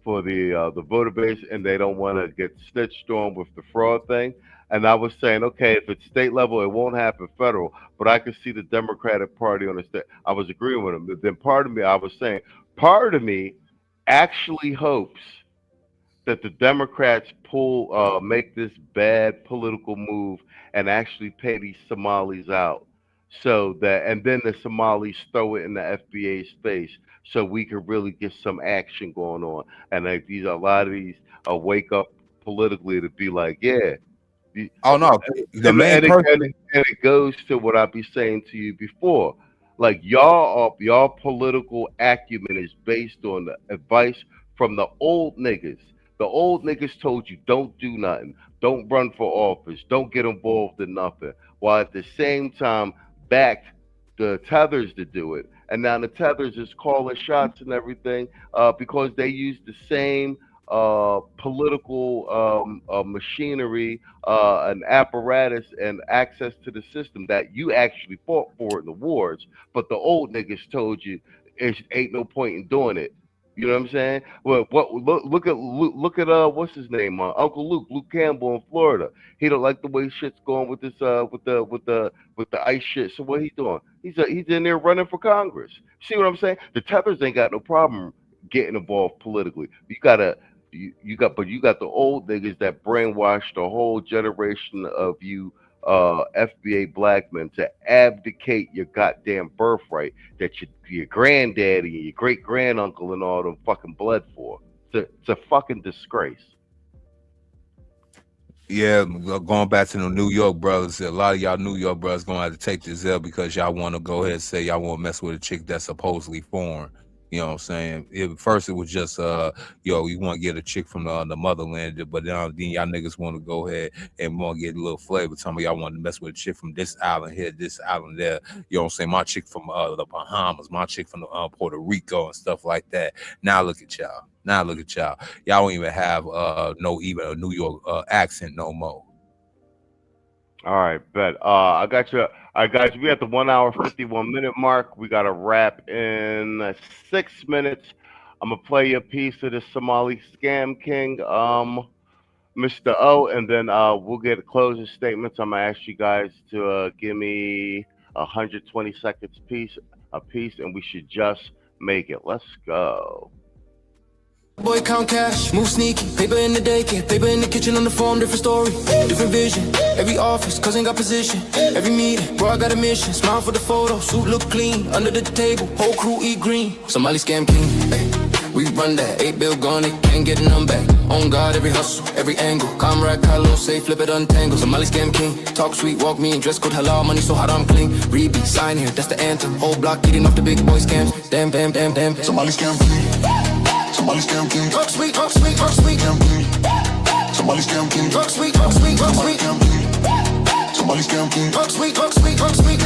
for the voter base, and they don't want to get snitched on with the fraud thing. And I was saying, okay, if it's state level, it won't happen federal, but I could see the Democratic Party on the state. I was agreeing with him. Then part of me, I was saying, part of me actually hopes that the Democrats make this bad political move and actually pay these Somalis out, so that, and then the Somalis throw it in the FBA's face so we could really get some action going on. And like a lot of these wake up politically to be like, yeah. Oh no, the main person. And it goes to what I be saying to you before. Like y'all political acumen is based on the advice from the old niggas. The old niggas told you don't do nothing, don't run for office, don't get involved in nothing, while at the same time backed the tethers to do it. And now the tethers is calling shots and everything because they use the same political machinery and apparatus and access to the system that you actually fought for in the wars, but the old niggas told you it ain't no point in doing it. You know what I'm saying? Well, look at what's his name, Uncle Luke Campbell in Florida. He don't like the way shit's going with this with the ICE shit. So what he doing? He's in there running for Congress. See what I'm saying? The tethers ain't got no problem getting involved politically. You got the old niggas that brainwashed the whole generation of you FBA black men to abdicate your goddamn birthright that your granddaddy and your great granduncle and all them fucking bled for. It's a fucking disgrace. Yeah, going back to the New York brothers, a lot of y'all New York brothers gonna have to take this L because y'all want to go ahead and say y'all want to mess with a chick that's supposedly foreign. You know what I'm saying? First it was just you want to get a chick from the motherland, but then y'all niggas want to go ahead and want to get a little flavor. Tell me y'all want to mess with a chick from this island here, this island there. You know what I'm saying? My chick from the Bahamas, my chick from Puerto Rico and stuff like that. Now look at y'all. Y'all don't even have even a New York accent no more. All right, bet. I got you. We at the 1 hour 51 minute mark. We got to wrap in 6 minutes. I'm gonna play a piece of the Somali scam king, Mr. O, and then we'll get closing statements. I'm gonna ask you guys to give me 120 seconds a piece, and we should just make it. Let's go. Boy count cash, move sneaky, paper in the daycare, paper in the kitchen on the phone, different story, different vision. Every office, cousin got position. Every meeting, bro, I got a mission. Smile for the photo, suit look clean. Under the table, whole crew eat green. Somali scam king, hey, we run that. 8 bill gone, they can't get none back. On God, every hustle, every angle. Comrade, Kylo, say flip it, untangle. Somali scam king, talk sweet, walk mean. Dress code halal, money so hot I'm clean. Rebeat, sign here, that's the anthem. Whole block eating off the big boy scams. Damn, damn, damn, damn. Somali scam king. Somali scam king. Talk sweet, talk sweet, talk sweet. Somali scam king. Talk sweet, talk sweet, talk sweet. Somali scam king. Talk sweet, talk sweet, talk sweet.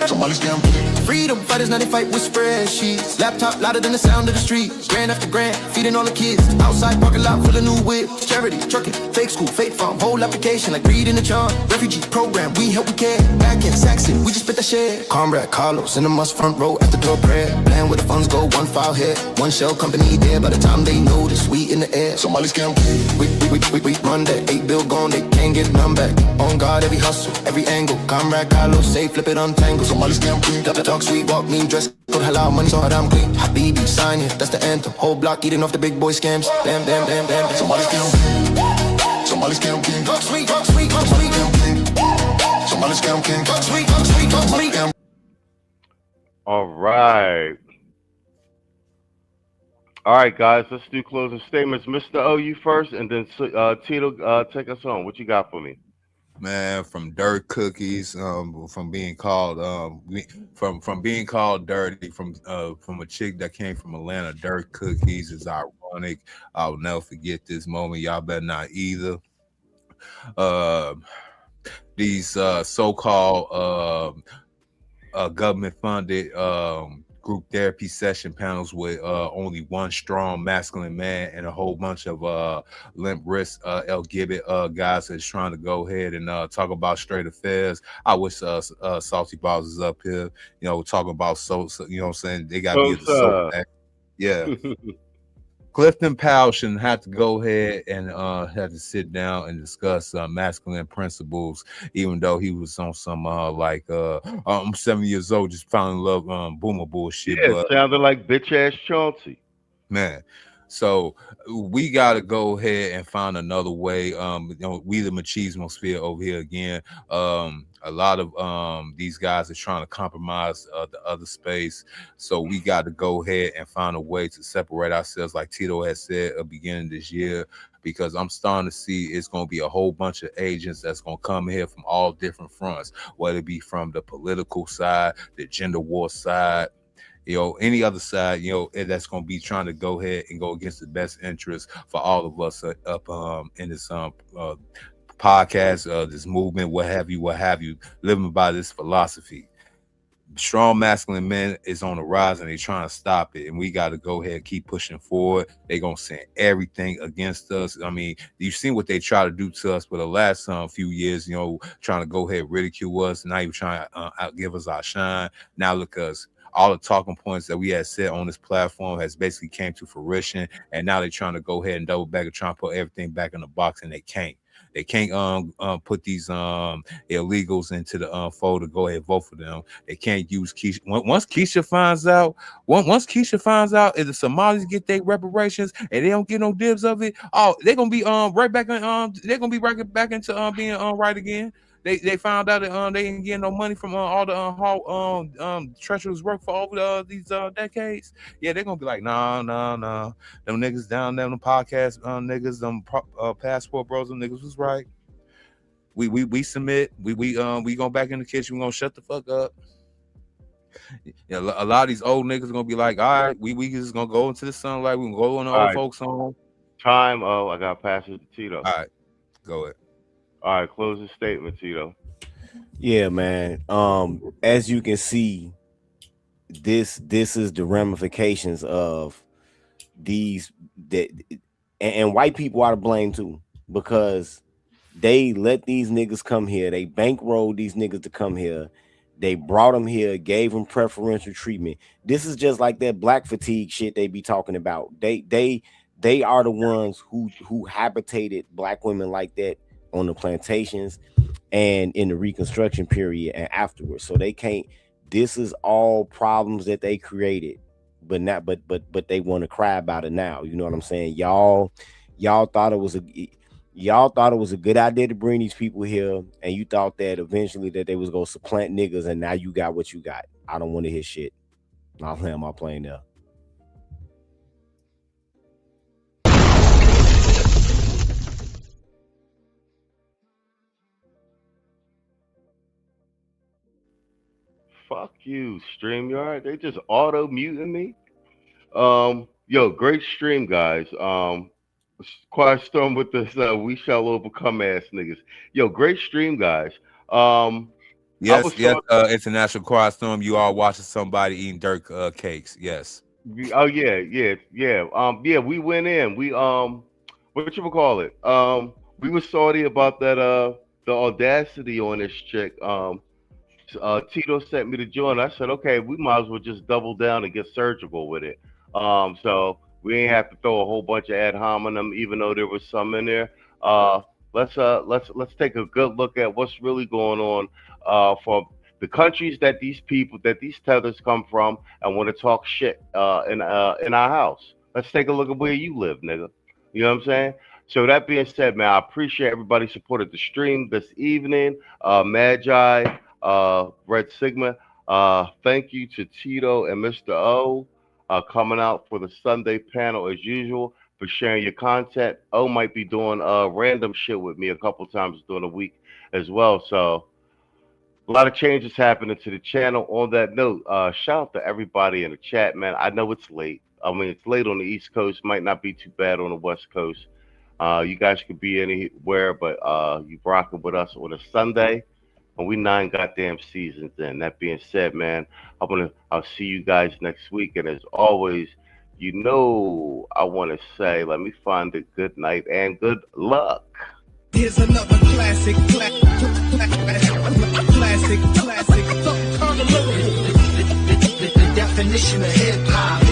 Somali scam king. Freedom fighters, now they fight with spreadsheets. Laptop louder than the sound of the street. Grand after grand, feeding all the kids. Outside parking lot full of new whips. Charity, trucking, fake school, fake farm. Whole application like reading the charm. Refugee program, we help, we care. Back in Saxon, we just spit that shit. Comrade Carlos in the must front row after door prayer. Plan where the funds go, one file here. One shell company there. By the time they notice, we in the air. Somali scam king. We run that. 8 bill gone, they can't get none back. On God, every hustle, every angle. Comrade Carlos, say flip it, untangle. Somali scam king. Talk sweet, walk mean, dress code halal, money so hot I'm clean. Habibi, sign here, that's the anthem. Whole block eating off the big boy scams. Damn, damn, damn, damn. Somali scam king. Somali scam king. Talk sweet, talk sweet, talk sweet. Somali scam king. Talk sweet, talk sweet, talk sweet. All right. All right, guys, let's do closing statements. Mr. O, you first, and then Tito, take us on. What you got for me? Man, from dirt cookies, from being called from being called dirty, from a chick that came from Atlanta, dirt cookies is ironic. I'll never forget this moment. Y'all better not either. These so-called government-funded group therapy session panels with only one strong masculine man and a whole bunch of limp wrist 𝐔𝐷 guys that's trying to go ahead and talk about straight affairs. I wish Salty Balls is up here, talking about so you know what I'm saying, they got to be so yeah. Clifton Powell shouldn't have to go ahead and have to sit down and discuss masculine principles, even though he was on some I'm 7 years old, just found in love boomer bullshit. Yeah, it sounded like bitch ass Chauncey. Man, So we got to go ahead and find another way. We the machismo sphere over here again. A lot of these guys are trying to compromise the other space. So we got to go ahead and find a way to separate ourselves, like Tito has said at the beginning of this year, because I'm starting to see it's going to be a whole bunch of agents that's going to come here from all different fronts, whether it be from the political side, the gender war side, any other side, that's going to be trying to go ahead and go against the best interest for all of us up in this podcast, this movement, what have you, living by this philosophy. Strong masculine men is on the rise, and they're trying to stop it, and we got to go ahead and keep pushing forward. They're gonna send everything against us. I mean, you've seen what they try to do to us for the last few years, trying to go ahead and ridicule us, and now you're trying to outgive us our shine. Now look us. All the talking points that we had said on this platform has basically came to fruition, and now they're trying to go ahead and double back and try and put everything back in the box, and they can't. They can't put these illegals into the fold to go ahead and vote for them. They can't use Keisha. Once Keisha finds out, if the Somalis get their reparations and they don't get no dibs of it, they're gonna be right back in they're gonna be right back into being right again. They found out that they didn't get no money from all the treacherous work for over these decades. Yeah, they're gonna be like, no. Them niggas down there on the podcast, niggas, them passport bros, them niggas was right. We submit. We go back in the kitchen. We gonna shut the fuck up. Yeah, a lot of these old niggas are gonna be like, all right, we just gonna go into the sunlight. We gonna go on the old folks home. Time. I got pass it to Tito. All right, go ahead. All right, close the statement, Tito. Yeah, man. As you can see, this is the ramifications of these and white people are to blame too, because they let these niggas come here. They bankrolled these niggas to come here. They brought them here, gave them preferential treatment. This is just like that black fatigue shit they be talking about. They are the ones who habitated black women like that on the plantations and in the Reconstruction period and afterwards. So they can't. This is all problems that they created, but they want to cry about it now. You know what I'm saying? Y'all thought it was a good idea to bring these people here, and you thought that eventually that they was gonna supplant niggas, and now you got what you got. I don't want to hear shit. I'll land my plane there. Fuck you, StreamYard. They just auto muting me. Yo, great stream, guys. Quiet storm with this we shall overcome ass niggas. Yo, great stream, guys. Yes, International Quiet Storm. You all watching somebody eating dirt cakes. Yes. Oh yeah. We went in. We what you call it? We were salty about that the audacity on this chick. Tito sent me to join. I said, okay, we might as well just double down and get surgical with it. So we ain't have to throw a whole bunch of ad hominem, even though there was some in there. Let's take a good look at what's really going on for the countries that these tethers come from and want to talk shit in our house. Let's take a look at where you live, nigga. You know what I'm saying? So that being said, man, I appreciate everybody supported the stream this evening. Magi, Red Sigma, thank you to Tito and Mr. O coming out for the Sunday panel as usual, for sharing your content. O might be doing random shit with me a couple times during the week as well. So a lot of changes happening to the channel. On that note, shout out to everybody in the chat, man. I know it's late. I mean, it's late on the East Coast, might not be too bad on the West Coast. You guys could be anywhere, but you rocking with us on a Sunday. And we 9 goddamn seasons in. That being said, man, I'll see you guys next week. And as always, I want to say, let me find a good night and good luck. Here's another classic. The definition of hip hop.